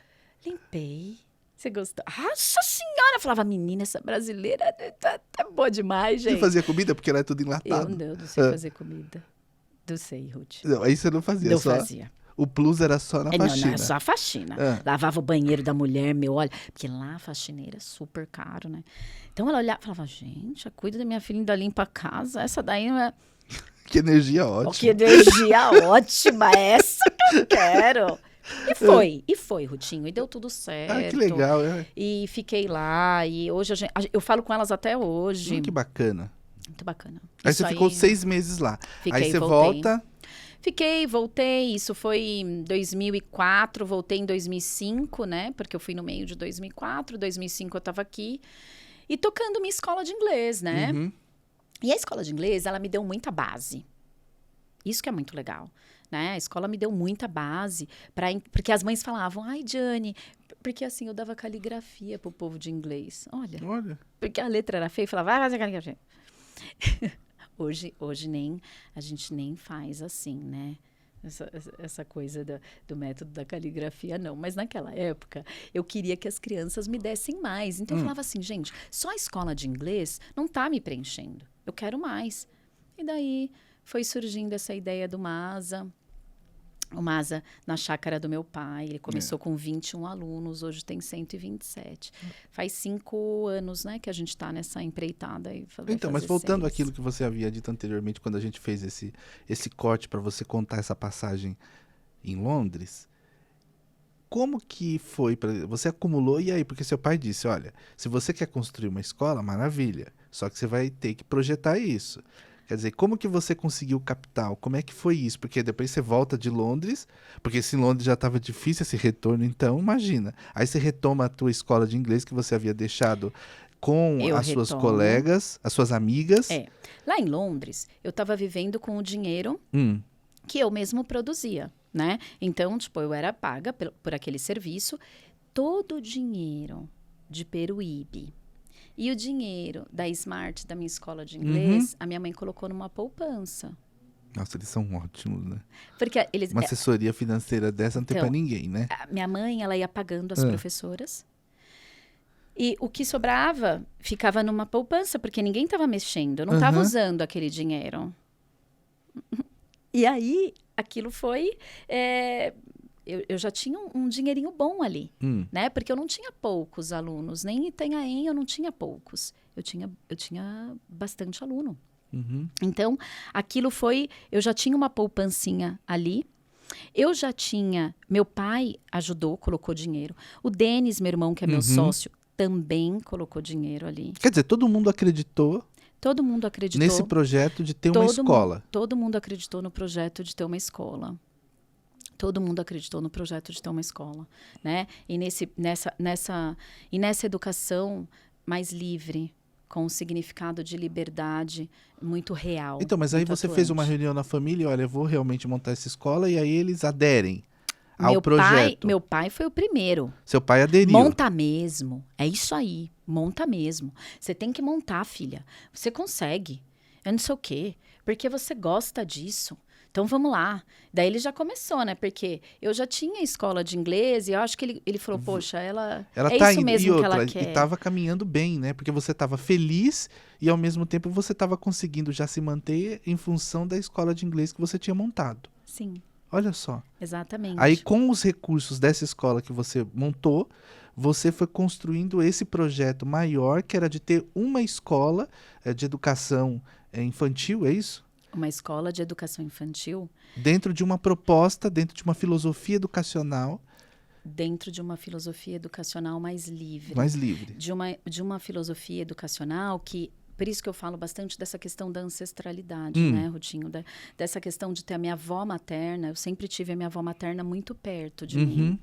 Limpei. Você gostou? Nossa senhora! Eu falava, menina, essa brasileira tá boa demais, gente. Você fazia comida? Porque ela é tudo Eu enlatado. não sei fazer comida. Não sei, Ruth. Não, aí você não fazia, Não só... fazia. O plus era só na faxina. Não, era só a faxina. Lavava o banheiro da mulher, olha. Porque lá a faxineira é super caro, né? Então ela olhava e falava, gente, cuida da minha filha, ainda limpa a casa. Essa daí não é... Que energia ótima. Que energia ótima, essa que eu quero. E foi, Rutinho, e deu tudo certo. Que legal, é. E fiquei lá, e hoje eu falo com elas até hoje. Que bacana. Muito bacana. Aí você ficou 6 meses lá. Fiquei, aí você voltei. volta... Fiquei, voltei, isso foi em 2004, voltei em 2005, né? Porque eu fui no meio de 2004, 2005 eu estava aqui. E tocando minha escola de inglês, né? Uhum. E a escola de inglês, ela me deu muita base. Isso que é muito legal, né? A escola me deu muita base, porque as mães falavam, ai, Jane, porque assim, eu dava caligrafia pro povo de inglês. Olha. Porque a letra era feia e falava, vai fazer caligrafia. Hoje a gente nem faz assim, né? Essa coisa do método da caligrafia, não. Mas naquela época, eu queria que as crianças me dessem mais. Então, eu falava assim, gente, só a escola de inglês não tá me preenchendo. Eu quero mais. E daí, foi surgindo essa ideia do MASA. O MASA, na chácara do meu pai, ele começou com 21 alunos, hoje tem 127. Faz 5 anos, né, que a gente está nessa empreitada. Então, mas voltando àquilo que você havia dito anteriormente, quando a gente fez esse corte para você contar essa passagem em Londres, como que foi? Você acumulou, e aí? Porque seu pai disse, olha, se você quer construir uma escola, maravilha, só que você vai ter que projetar isso. Quer dizer, como que você conseguiu capital? Como é que foi isso? Porque depois você volta de Londres, porque se em Londres já estava difícil esse retorno, então imagina. Aí você retoma a tua escola de inglês que você havia deixado com suas colegas, as suas amigas. Lá em Londres, eu estava vivendo com o dinheiro que eu mesmo produzia, né? Então, tipo, eu era paga por aquele serviço. Todo o dinheiro de Peruíbe e o dinheiro da Smart, da minha escola de inglês, a minha mãe colocou numa poupança. Nossa, eles são ótimos, né? Porque eles... Uma assessoria financeira dessa não tem pra ninguém, né? Minha mãe, ela ia pagando as professoras. E o que sobrava ficava numa poupança, porque ninguém estava mexendo. Eu não estava usando aquele dinheiro. E aí, aquilo foi... Eu já tinha um dinheirinho bom ali, né? Porque eu não tinha poucos alunos, nem em Itanhaém eu não tinha poucos. Eu tinha bastante aluno. Então, aquilo foi... Eu já tinha uma poupancinha ali. Eu já tinha... Meu pai ajudou, colocou dinheiro. O Denis, meu irmão, que é meu sócio, também colocou dinheiro ali. Quer dizer, todo mundo acreditou... Todo mundo acreditou. Nesse projeto de ter uma escola. Todo mundo acreditou no projeto de ter uma escola. Todo mundo acreditou no projeto de ter uma escola, né? E nessa educação mais livre, com um significado de liberdade muito real. Então, mas aí muito você atuante. fez uma reunião na família, olha, eu vou realmente montar essa escola, e aí eles aderem ao projeto. Meu pai foi o primeiro. Seu pai aderiu. Monta mesmo. É isso aí. Monta mesmo. Você tem que montar, filha. Você consegue. Eu não sei o quê. Porque você gosta disso. Então, vamos lá. Daí ele já começou, né? Porque eu já tinha escola de inglês e eu acho que ele falou, poxa, ela é tá isso indo. mesmo E que ela outra, quer. e tava caminhando bem, né? Porque você tava feliz e ao mesmo tempo você tava conseguindo já se manter em função da escola de inglês que você tinha montado. Sim. Olha só. Exatamente. Aí, com os recursos dessa escola que você montou, você foi construindo esse projeto maior, que era de ter uma escola de educação infantil, é isso? Uma escola de educação infantil. Dentro de uma proposta, dentro de uma filosofia educacional. Dentro de uma filosofia educacional mais livre. Mais livre. De uma filosofia educacional que... Por isso que eu falo bastante dessa questão da ancestralidade, né, Rutinho? Dessa questão de ter a minha avó materna. Eu sempre tive a minha avó materna muito perto de mim.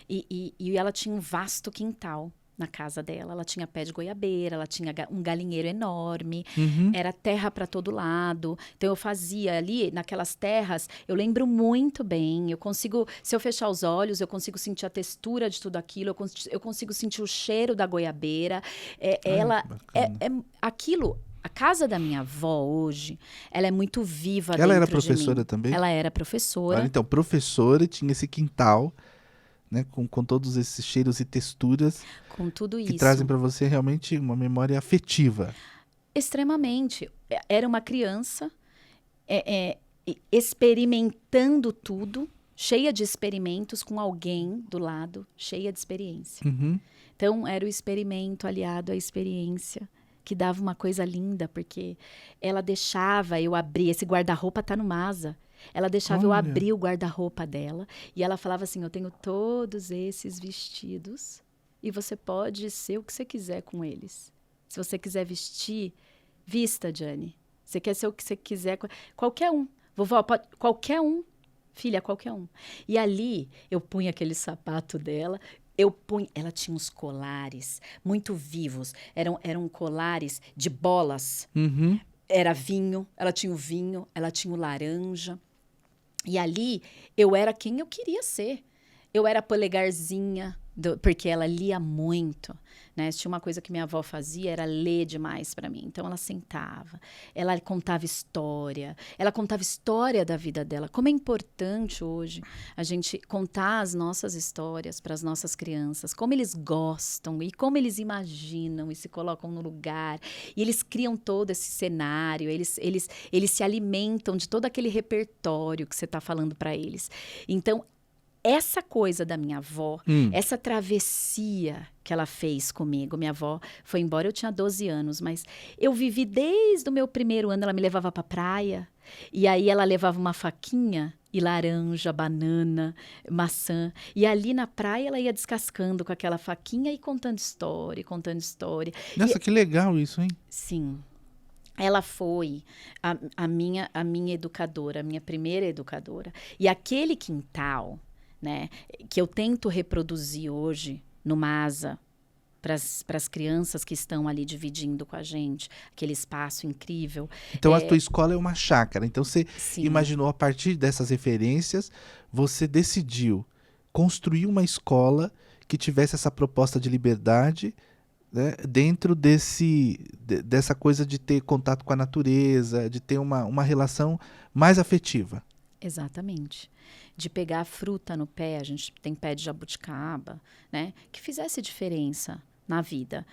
E ela tinha um vasto quintal na casa dela. Ela tinha pé de goiabeira, ela tinha um galinheiro enorme. Era terra para todo lado. Então, eu fazia ali, naquelas terras, eu lembro muito bem. Eu consigo, se eu fechar os olhos, eu consigo sentir a textura de tudo aquilo. Eu consigo sentir o cheiro da goiabeira. Aquilo... A casa da minha avó hoje, ela é muito viva dentro de mim. Ela era professora também? Ela era professora. Olha, então, professora e tinha esse quintal, né, com todos esses cheiros e texturas. Com tudo que isso. trazem para você realmente uma memória afetiva. Extremamente. Era uma criança experimentando tudo, cheia de experimentos, com alguém do lado, cheia de experiência. Então, era o experimento aliado à experiência, que dava uma coisa linda, porque ela deixava eu abrir, esse guarda-roupa tá no Masa, ela deixava eu abrir o guarda-roupa dela, e ela falava assim, eu tenho todos esses vestidos, e você pode ser o que você quiser com eles. Se você quiser vestir, vista, Jane. Você quer ser o que você quiser, qualquer um. Vovó, pode, qualquer um. Filha, qualquer um. E ali, eu punha aquele sapato dela, ela tinha uns colares muito vivos, eram colares de bolas. Era vinho, ela tinha o vinho, ela tinha o laranja. E ali, eu era quem eu queria ser. Eu era a polegarzinha, porque ela lia muito, né? Se tinha uma coisa que minha avó fazia, era ler demais para mim. Então, ela sentava, ela contava história da vida dela. Como é importante hoje a gente contar as nossas histórias para as nossas crianças, como eles gostam e como eles imaginam e se colocam no lugar. E eles criam todo esse cenário, eles se alimentam de todo aquele repertório que você está falando para eles. Então, essa coisa da minha avó, essa travessia que ela fez comigo, minha avó foi embora, eu tinha 12 anos, mas eu vivi desde o meu primeiro ano, ela me levava pra praia, e aí ela levava uma faquinha, e laranja, banana, maçã, e ali na praia ela ia descascando com aquela faquinha e contando história. Nossa, que legal isso, hein? Sim. Ela foi a minha educadora, a minha primeira educadora. E aquele quintal, né, que eu tento reproduzir hoje no Masa, para as crianças que estão ali dividindo com a gente, aquele espaço incrível. Então, a tua escola é uma chácara. Então, você Sim. imaginou, a partir dessas referências, você decidiu construir uma escola que tivesse essa proposta de liberdade, né, dentro dessa coisa de ter contato com a natureza, de ter uma relação mais afetiva. Exatamente. De pegar a fruta no pé, a gente tem pé de jabuticaba, né? Que fizesse diferença na vida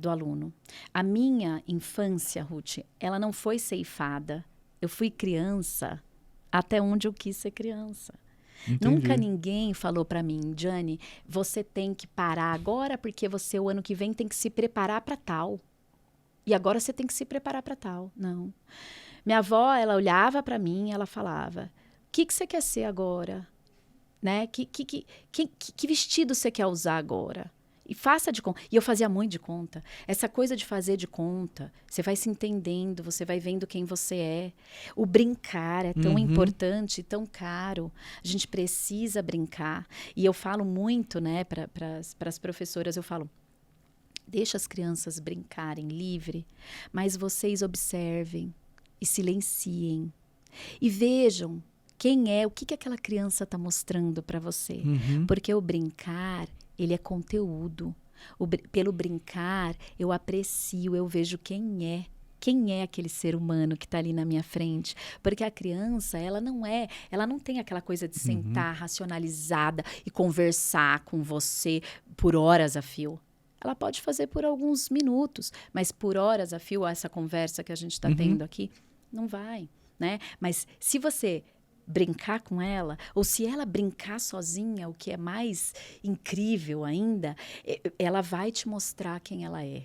do aluno. A minha infância, Ruth, ela não foi ceifada. Eu fui criança até onde eu quis ser criança. Entendi. Nunca ninguém falou para mim, Jane, você tem que parar agora porque você, o ano que vem, tem que se preparar para tal. E agora você tem que se preparar para tal. Não. Minha avó, ela olhava para mim e ela falava, o que você quer ser agora? Né? Que vestido você quer usar agora? E faça de conta. E eu fazia muito de conta. Essa coisa de fazer de conta, você vai se entendendo, você vai vendo quem você é. O brincar é tão importante, tão caro. A gente precisa brincar. E eu falo muito, né, para as professoras, eu falo, Deixa as crianças brincarem livre, mas vocês observem e silenciem. E vejam o que aquela criança está mostrando para você. Porque o brincar, ele é conteúdo. Pelo brincar, eu aprecio, eu vejo quem é aquele ser humano que está ali na minha frente. Porque a criança, ela não tem aquela coisa de sentar racionalizada e conversar com você por horas a fio. Ela pode fazer por alguns minutos, mas por horas a fio, essa conversa que a gente está tendo aqui, não vai, né? Mas se você brincar com ela, ou se ela brincar sozinha, o que é mais incrível ainda, ela vai te mostrar quem ela é.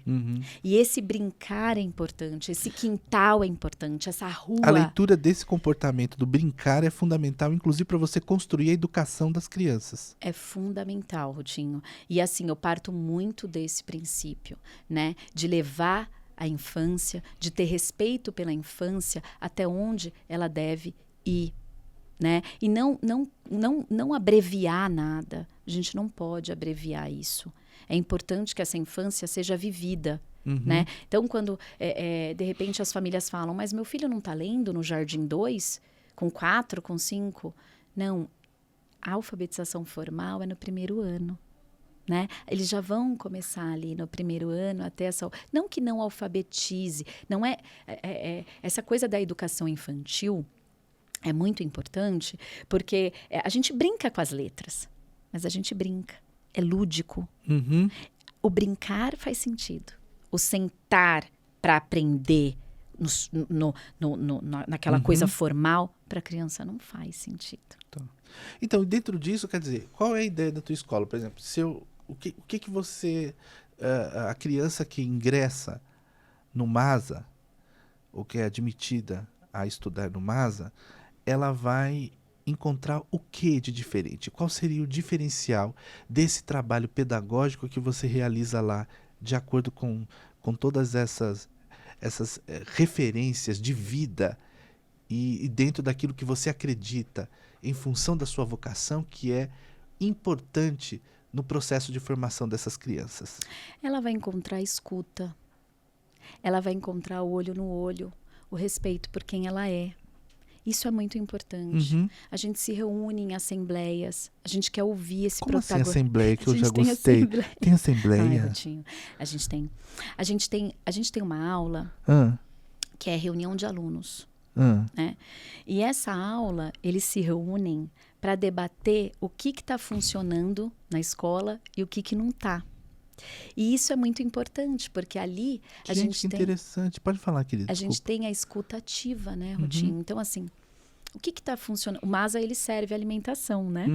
E esse brincar é importante, esse quintal é importante, essa rua... A leitura desse comportamento do brincar é fundamental, inclusive para você construir a educação das crianças. É fundamental, Rutinho. E assim, eu parto muito desse princípio, né? De levar a infância, de ter respeito pela infância, até onde ela deve ir. Né? E não abreviar nada. A gente não pode abreviar isso. É importante que essa infância seja vivida. Né? Então, quando de repente as famílias falam, mas meu filho não está lendo no Jardim 2, com 4, com 5? Não, a alfabetização formal é no primeiro ano. Né? Eles já vão começar ali no primeiro ano até essa... Não que não alfabetize, não essa coisa da educação infantil. É muito importante, porque a gente brinca com as letras, mas a gente brinca, é lúdico. O brincar faz sentido. O sentar para aprender naquela coisa formal, para a criança não faz sentido. Então, dentro disso, quer dizer, qual é a ideia da tua escola? Por exemplo, o que você... a criança que ingressa no MASA, ou que é admitida a estudar no MASA, ela vai encontrar o que de diferente? Qual seria o diferencial desse trabalho pedagógico que você realiza lá, de acordo com todas essas referências de vida e dentro daquilo que você acredita, em função da sua vocação, que é importante no processo de formação dessas crianças? Ela vai encontrar a escuta, ela vai encontrar o olho no olho, o respeito por quem ela é. Isso é muito importante. A gente se reúne em assembleias, a gente quer ouvir esse protagonista. Como assim assembleia, que eu já gostei? Tem assembleia? Ai, a gente tem uma aula que é reunião de alunos. Né? E essa aula, eles se reúnem para debater o que está funcionando na escola e o que não está. E isso é muito importante, porque ali a gente tem... interessante. Pode falar, querida. A gente tem a escuta ativa, né, Rutinho? Então, assim, o que está funcionando? O MASA, ele serve alimentação, né?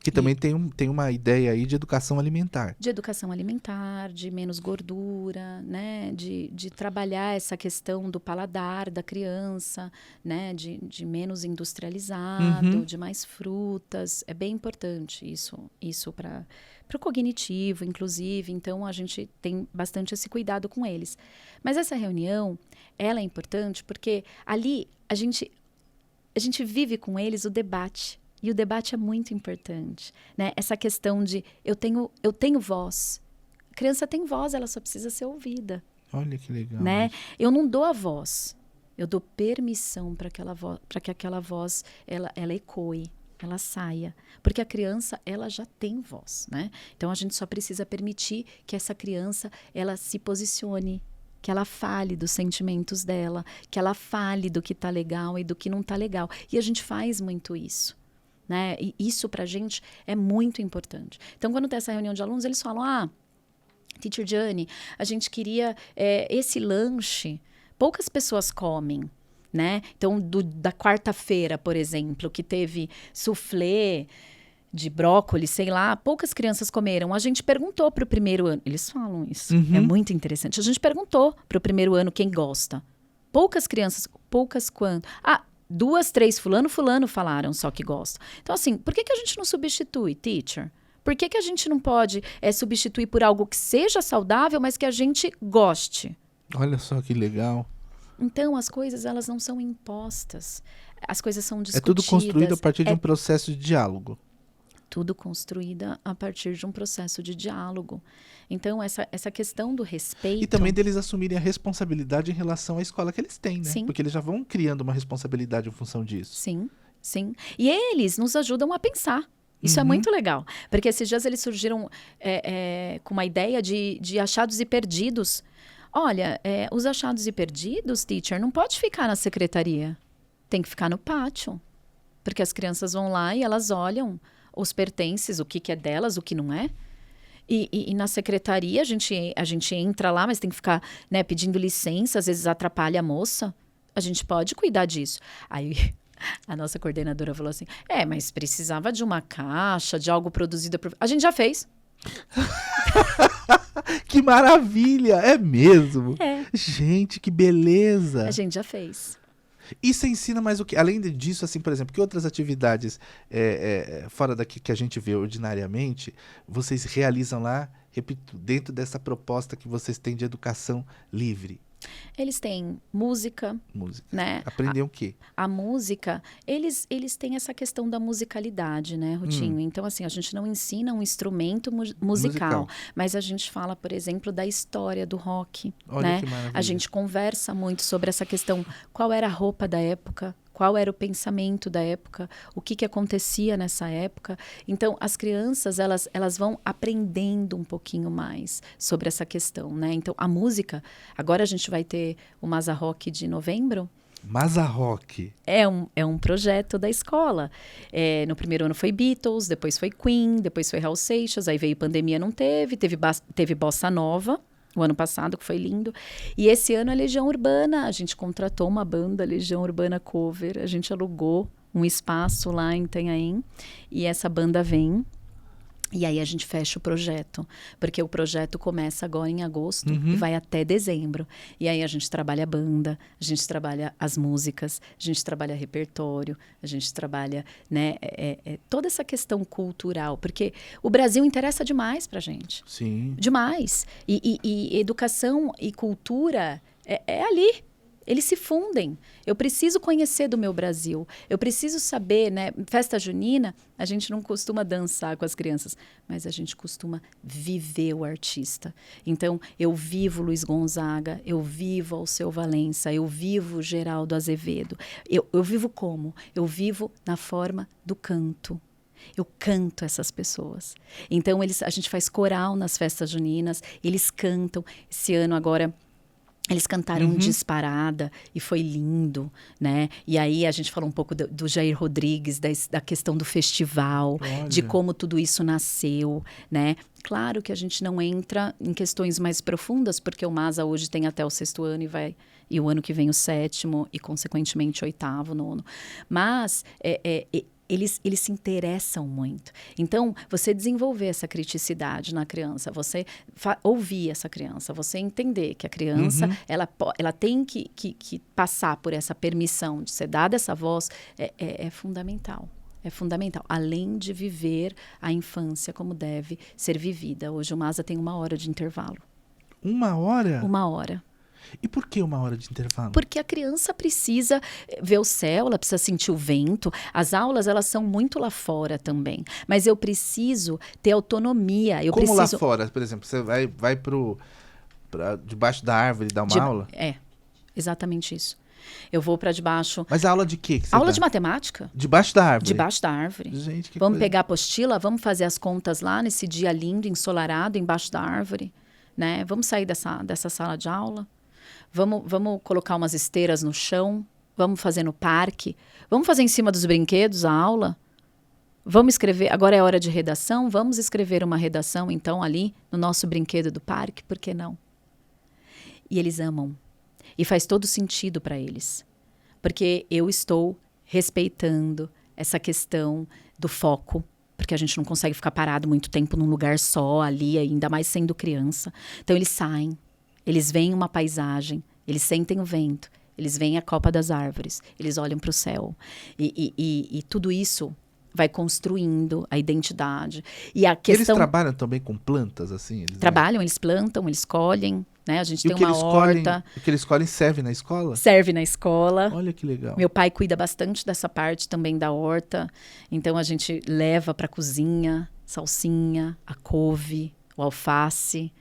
Que também tem uma ideia aí de educação alimentar. De educação alimentar, de menos gordura, né? De trabalhar essa questão do paladar da criança, né? De menos industrializado, de mais frutas. É bem importante isso para o cognitivo, inclusive. Então, a gente tem bastante esse cuidado com eles. Mas essa reunião, ela é importante porque ali a gente vive com eles o debate. E o debate é muito importante, né? Essa questão de eu tenho voz. A criança tem voz, ela só precisa ser ouvida. Olha que legal. Né? Eu não dou a voz, eu dou permissão para que aquela voz ela ecoe, ela saia. Porque a criança, ela já tem voz, né? Então a gente só precisa permitir que essa criança ela se posicione, que ela fale dos sentimentos dela, que ela fale do que está legal e do que não está legal. E a gente faz muito isso. Né? E isso pra gente é muito importante. Então, quando tem essa reunião de alunos, eles falam, Teacher Gianni, a gente queria esse lanche, poucas pessoas comem, né? Então, da quarta-feira, por exemplo, que teve soufflé de brócolis, sei lá, poucas crianças comeram. A gente perguntou pro primeiro ano, eles falam isso, é muito interessante. A gente perguntou pro primeiro ano quem gosta. Poucas crianças, poucas quanto? 2, 3, fulano falaram só que gostam. Então, assim, por que a gente não substitui, teacher? Por que a gente não pode substituir por algo que seja saudável, mas que a gente goste? Olha só que legal. Então, as coisas, elas não são impostas. As coisas são discutidas. É tudo construído a partir de um processo de diálogo. tudo construída a partir de um processo de diálogo. Então, essa questão do respeito... E também deles assumirem a responsabilidade em relação à escola que eles têm, né? Sim. Porque eles já vão criando uma responsabilidade em função disso. Sim, sim. E eles nos ajudam a pensar. Isso é muito legal. Porque esses dias eles surgiram com uma ideia de achados e perdidos. Olha, os achados e perdidos, teacher, não pode ficar na secretaria. Tem que ficar no pátio. Porque as crianças vão lá e elas olham os pertences, o que é delas, o que não é. E na secretaria a gente entra lá, mas tem que ficar, né, pedindo licença, às vezes atrapalha a moça. A gente pode cuidar disso. Aí a nossa coordenadora falou assim, mas precisava de uma caixa, de algo produzido por... A gente já fez. Que maravilha! É mesmo? É. Gente, que beleza! A gente já fez. E você ensina mais o quê? Além disso, assim, por exemplo, que outras atividades fora daqui que a gente vê ordinariamente, vocês realizam lá, repito, dentro dessa proposta que vocês têm de educação livre? Eles têm música, né? Aprender o quê? A música, eles têm essa questão da musicalidade, né, Rutinho? Então, assim, a gente não ensina um instrumento musical, mas a gente fala, por exemplo, da história do rock, Olha, né? que maravilha. A gente conversa muito sobre essa questão, qual era a roupa da época, qual era o pensamento da época, o que acontecia nessa época. Então, as crianças, elas vão aprendendo um pouquinho mais sobre essa questão, né? Então, a música, agora a gente vai ter o Masa Rock de novembro. Masa Rock. É um projeto da escola. No primeiro ano foi Beatles, depois foi Queen, depois foi Raul Seixas, aí veio pandemia, não teve Bossa Nova, o ano passado, que foi lindo. E esse ano a Legião Urbana, a gente contratou uma banda, Legião Urbana Cover, a gente alugou um espaço lá em Itanhaém, e essa banda vem. E aí a gente fecha o projeto, porque o projeto começa agora em agosto e vai até dezembro. E aí a gente trabalha a banda, a gente trabalha as músicas, a gente trabalha repertório, a gente trabalha, né, toda essa questão cultural, porque o Brasil interessa demais pra gente. Sim. Demais. E educação e cultura é ali. Eles se fundem. Eu preciso conhecer do meu Brasil. Eu preciso saber, né? Festa junina, a gente não costuma dançar com as crianças, mas a gente costuma viver o artista. Então, eu vivo Luiz Gonzaga, eu vivo Alceu Valença, eu vivo Geraldo Azevedo. Eu vivo como? Eu vivo na forma do canto. Eu canto essas pessoas. Então, a gente faz coral nas festas juninas, eles cantam. Esse ano agora... Eles cantaram Disparada e foi lindo, né? E aí a gente falou um pouco do Jair Rodrigues, da questão do festival, de como tudo isso nasceu, né? Claro que a gente não entra em questões mais profundas, porque o Masa hoje tem até o 6º ano e o ano que vem o 7º e, consequentemente, o 8º, 9º. Mas... Eles se interessam muito. Então, você desenvolver essa criticidade na criança, você ouvir essa criança, você entender que a criança ela tem que passar por essa permissão de ser dada essa voz, é fundamental. É fundamental, além de viver a infância como deve ser vivida. Hoje o Masa tem 1 hora de intervalo. 1 hora? 1 hora. E por que 1 hora de intervalo? Porque a criança precisa ver o céu, ela precisa sentir o vento. As aulas, elas são muito lá fora também. Mas eu preciso ter autonomia. Como lá fora, por exemplo? Você vai pra debaixo da árvore dar uma aula? É, exatamente isso. Eu vou para debaixo... Mas a aula de quê que você aula dá? De matemática. Debaixo da árvore? Debaixo da árvore. Gente, que vamos coisa. pegar a apostila, vamos fazer as contas lá nesse dia lindo, ensolarado, embaixo da árvore. Né? Vamos sair dessa sala de aula. Vamos colocar umas esteiras no chão, vamos fazer no parque, vamos fazer em cima dos brinquedos a aula, vamos escrever, agora é hora de redação, vamos escrever uma redação então ali no nosso brinquedo do parque, por que não? E eles amam, e faz todo sentido para eles, porque eu estou respeitando essa questão do foco, porque a gente não consegue ficar parado muito tempo num lugar só ali, ainda mais sendo criança, então eles saem. Eles veem uma paisagem, eles sentem o vento, eles veem a copa das árvores, eles olham para o céu. E tudo isso vai construindo a identidade. E a questão... Eles trabalham também com plantas, assim? Eles, Trabalham, eles plantam, eles colhem, né? A gente E tem uma horta. O que eles escolhem serve na escola? Serve na escola. Olha que legal. Meu pai cuida bastante dessa parte também da horta. Então, a gente leva para a cozinha salsinha, a couve, o alface.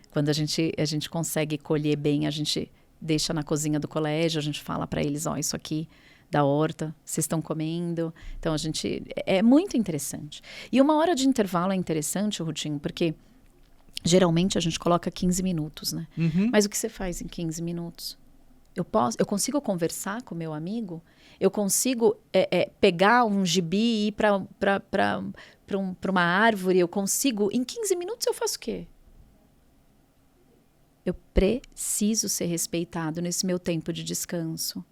Quando a gente consegue colher bem, a gente deixa na cozinha do colégio, a gente fala para eles, ó, isso aqui da horta, vocês estão comendo. Então, é muito interessante. E uma hora de intervalo é interessante, Rutinho, porque geralmente a gente coloca 15 minutos, né? Uhum. Mas o que você faz em 15 minutos? Eu consigo conversar com o meu amigo? Eu consigo pegar um gibi e ir para uma árvore? Eu consigo... Em 15 minutos eu faço o quê? Eu preciso ser respeitado nesse meu tempo de descanso.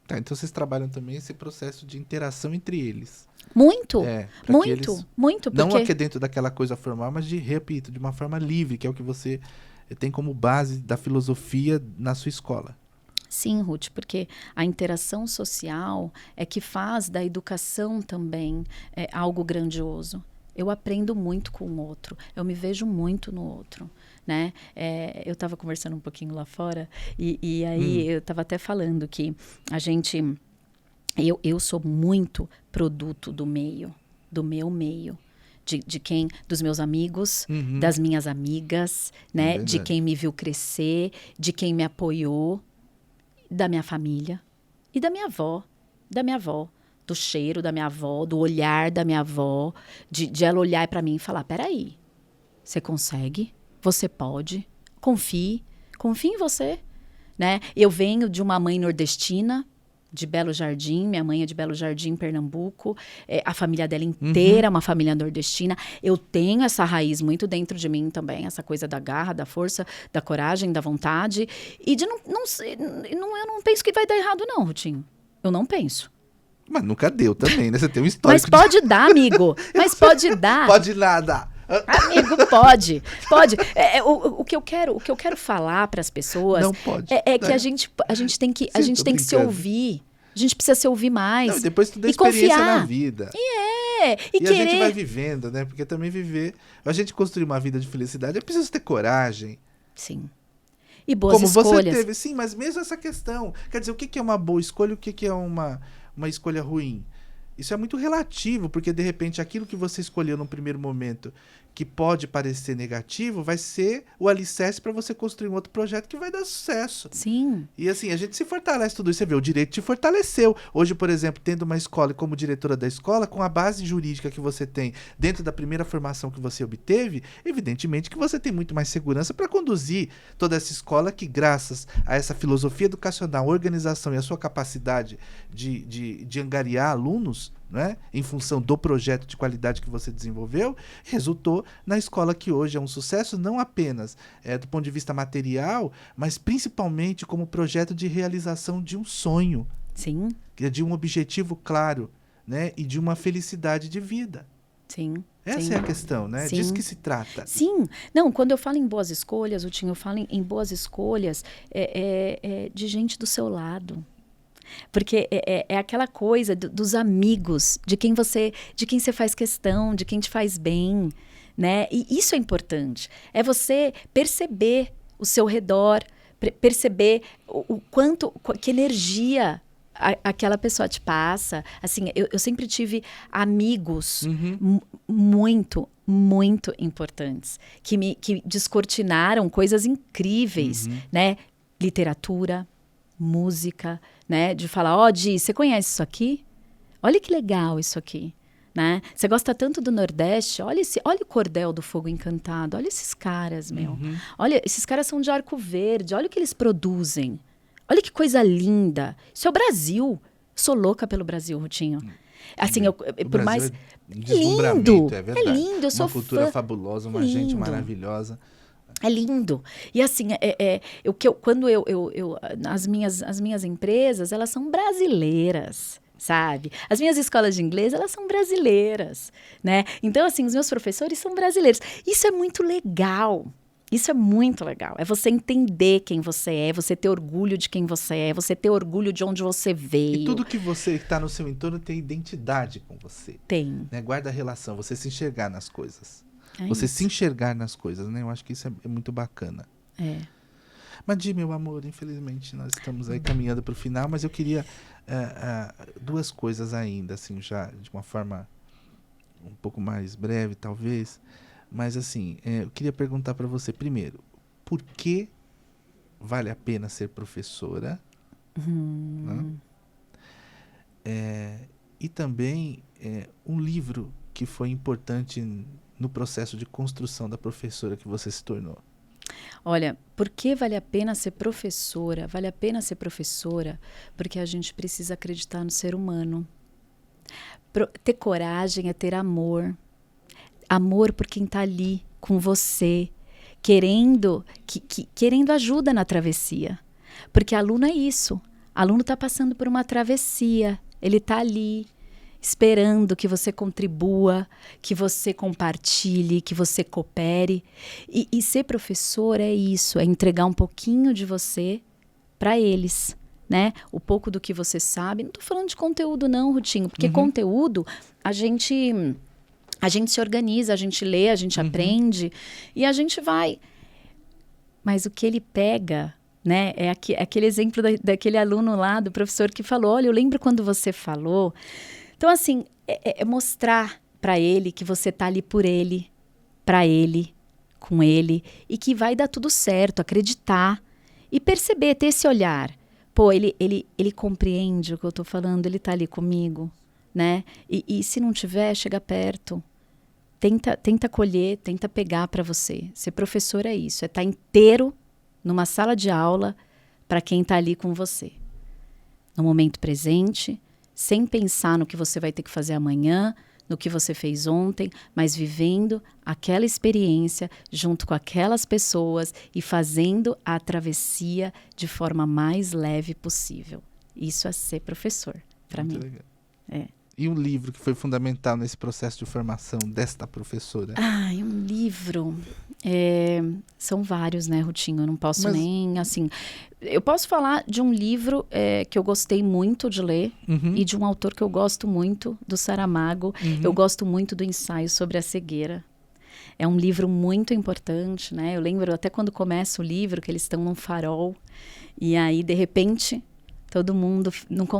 Tá, então vocês trabalham também esse processo de interação entre eles. Muito, Muito. muito. Não Porque... aqui dentro daquela coisa formal, mas repito, de uma forma livre, que é o que você tem como base da filosofia na sua escola. Sim, Ruth, porque a interação social é que faz da educação também algo grandioso. Eu aprendo muito com o outro, eu me vejo muito no outro, né? Eu estava conversando um pouquinho lá fora e aí eu estava até falando que eu sou muito produto do meu meio. Dos meus amigos, das minhas amigas, né? De quem me viu crescer, de quem me apoiou, da minha família e da minha avó, do cheiro da minha avó, do olhar da minha avó, de ela olhar para mim e falar, peraí, você consegue? Você pode? Confie em você, né? Eu venho de uma mãe nordestina, de Belo Jardim, minha mãe é de Belo Jardim, Pernambuco, a família dela inteira é uma família nordestina. Eu tenho essa raiz muito dentro de mim também, essa coisa da garra, da força, da coragem, da vontade, e de eu não penso que vai dar errado não, Rutinho, eu não penso. Mas nunca deu também, né? Você tem um histórico. Mas pode dar, amigo, mas pode dar. Pode nada. Amigo, pode. O que eu quero falar para as pessoas que a gente tem que se ouvir. A gente precisa se ouvir mais. Não, depois tu dá experiência confiar na vida. E querer... a gente vai vivendo, né? Porque também a gente construir uma vida de felicidade é preciso ter coragem. Sim. E boas escolhas. Como você teve, sim, mas mesmo essa questão. Quer dizer, o que é uma boa escolha e o que é uma escolha ruim? Isso é muito relativo, porque de repente aquilo que você escolheu num primeiro momento, que pode parecer negativo, vai ser o alicerce para você construir um outro projeto que vai dar sucesso. Sim. E assim, a gente se fortalece tudo isso. Você vê, o direito te fortaleceu. Hoje, por exemplo, tendo uma escola e como diretora da escola, com a base jurídica que você tem dentro da primeira formação que você obteve, evidentemente que você tem muito mais segurança para conduzir toda essa escola que, graças a essa filosofia educacional, organização e a sua capacidade de angariar alunos, né, em função do projeto de qualidade que você desenvolveu, resultou na escola que hoje é um sucesso, não apenas do ponto de vista material, mas principalmente como projeto de realização de um sonho. Sim. De um objetivo claro, né, e de uma felicidade de vida. Sim. Essa é a questão, né? Sim. Disso que se trata. Sim. Não, quando eu falo em boas escolhas, eu falo em boas escolhas de gente do seu lado. Porque é aquela coisa dos amigos, de quem você faz questão, de quem te faz bem, né? E isso é importante. É você perceber o seu redor, perceber o quanto, que energia aquela pessoa te passa. Assim, eu sempre tive amigos muito, muito importantes, que descortinaram coisas incríveis, né? Literatura, música, né? De falar, Di, você conhece isso aqui? Olha que legal isso aqui, né? Você gosta tanto do Nordeste? Olha o Cordel do Fogo Encantado. Olha esses caras, meu. Olha, esses caras são de Arco Verde. Olha o que eles produzem. Olha que coisa linda. Isso é o Brasil. Sou louca pelo Brasil, Rutinho. Assim, por mais... É lindo. É verdade. É lindo, eu sou uma cultura fã. fabulosa, uma gente maravilhosa. É lindo. E assim, as minhas empresas, elas são brasileiras, sabe? As minhas escolas de inglês, elas são brasileiras, né? Então, assim, os meus professores são brasileiros. Isso é muito legal. Isso é muito legal. É você entender quem você é, você ter orgulho de quem você é, você ter orgulho de onde você veio. E tudo que você está no seu entorno tem identidade com você. Tem. Né? Guarda a relação, você se enxergar nas coisas. É você isso. se enxergar nas coisas, né? Eu acho que isso é muito bacana. Mas, Di, meu amor, infelizmente nós estamos aí caminhando para o final, mas eu queria duas coisas ainda, assim, já de uma forma um pouco mais breve, talvez. Mas, assim, eu queria perguntar para você, primeiro, por que vale a pena ser professora? Né? E também um livro que foi importante no processo de construção da professora que você se tornou. Olha, por que vale a pena ser professora? Vale a pena ser professora porque a gente precisa acreditar no ser humano. Ter coragem é ter amor. Amor por quem está ali com você, querendo ajuda na travessia. Porque aluno é isso. Aluno está passando por uma travessia. Ele está ali, esperando que você contribua, que você compartilhe, que você coopere. E ser professor é isso, é entregar um pouquinho de você para eles, né? O pouco do que você sabe. Não estou falando de conteúdo não, Rutinho, porque conteúdo a gente se organiza, a gente lê, a gente aprende e a gente vai. Mas o que ele pega, né? É aquele exemplo daquele aluno lá, do professor que falou, olha, eu lembro quando você falou. Então, assim, é mostrar para ele que você tá ali por ele, para ele, com ele, e que vai dar tudo certo, acreditar e perceber, ter esse olhar. Pô, ele compreende o que eu tô falando, ele tá ali comigo, né? E se não tiver, chega perto. Tenta colher, tenta pegar para você. Ser professor é isso, é estar inteiro numa sala de aula para quem está ali com você. No momento presente, sem pensar no que você vai ter que fazer amanhã, no que você fez ontem, mas vivendo aquela experiência junto com aquelas pessoas e fazendo a travessia de forma mais leve possível. Isso é ser professor, para mim. Legal. E um livro que foi fundamental nesse processo de formação desta professora? Um livro. São vários, né, Rutinho? Eu não posso nem, assim... Eu posso falar de um livro que eu gostei muito de ler e de um autor que eu gosto muito, do Saramago. Eu gosto muito do Ensaio sobre a Cegueira. É um livro muito importante, né? Eu lembro até quando começa o livro, que eles estão num farol e aí, de repente, todo mundo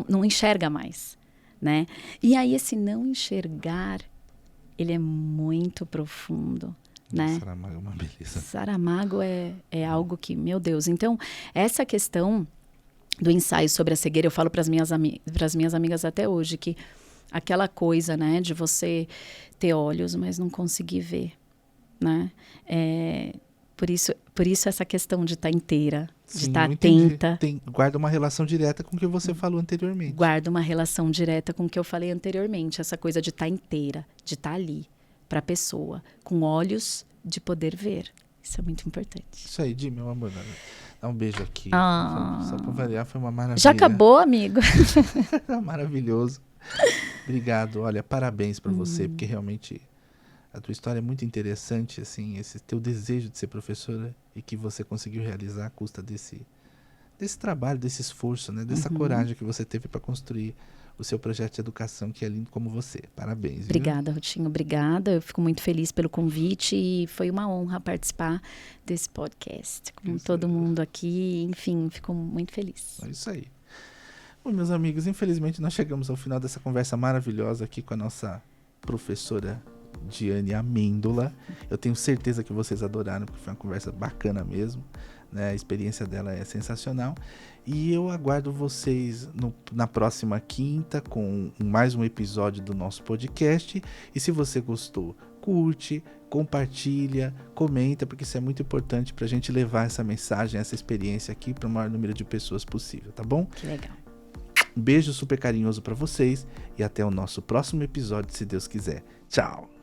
não enxerga mais. Né? E aí esse não enxergar, ele é muito profundo, né? Saramago é uma beleza. Saramago é algo que, meu Deus. Então, essa questão do ensaio sobre a cegueira, eu falo para as minhas amigas até hoje, que aquela coisa, né, de você ter olhos, mas não conseguir ver, né? Por isso essa questão de estar inteira, de estar atenta. Guarda uma relação direta com o que você falou anteriormente. Guarda uma relação direta com o que eu falei anteriormente. Essa coisa de estar inteira, de estar ali para a pessoa, com olhos de poder ver. Isso é muito importante. Isso aí, Di, meu amor. Dá um beijo aqui. Só para variar, foi uma maravilha. Já acabou, amigo? Maravilhoso. Obrigado. Olha, parabéns para você, porque realmente... A tua história é muito interessante, assim, esse teu desejo de ser professora e que você conseguiu realizar à custa desse trabalho, desse esforço, né? Dessa coragem que você teve para construir o seu projeto de educação, que é lindo como você. Parabéns. Obrigada, Rutinho. Obrigada. Eu fico muito feliz pelo convite e foi uma honra participar desse podcast com todo mundo aqui. Enfim, fico muito feliz. É isso aí. Bom, meus amigos, infelizmente nós chegamos ao final dessa conversa maravilhosa aqui com a nossa professora Diane Amêndola. Eu tenho certeza que vocês adoraram, porque foi uma conversa bacana mesmo, né? A experiência dela é sensacional. E eu aguardo vocês na próxima quinta com mais um episódio do nosso podcast. E se você gostou, curte, compartilha, comenta, porque isso é muito importante para a gente levar essa mensagem, essa experiência aqui para o maior número de pessoas possível, tá bom? Que legal. Um beijo super carinhoso para vocês e até o nosso próximo episódio, se Deus quiser. Tchau!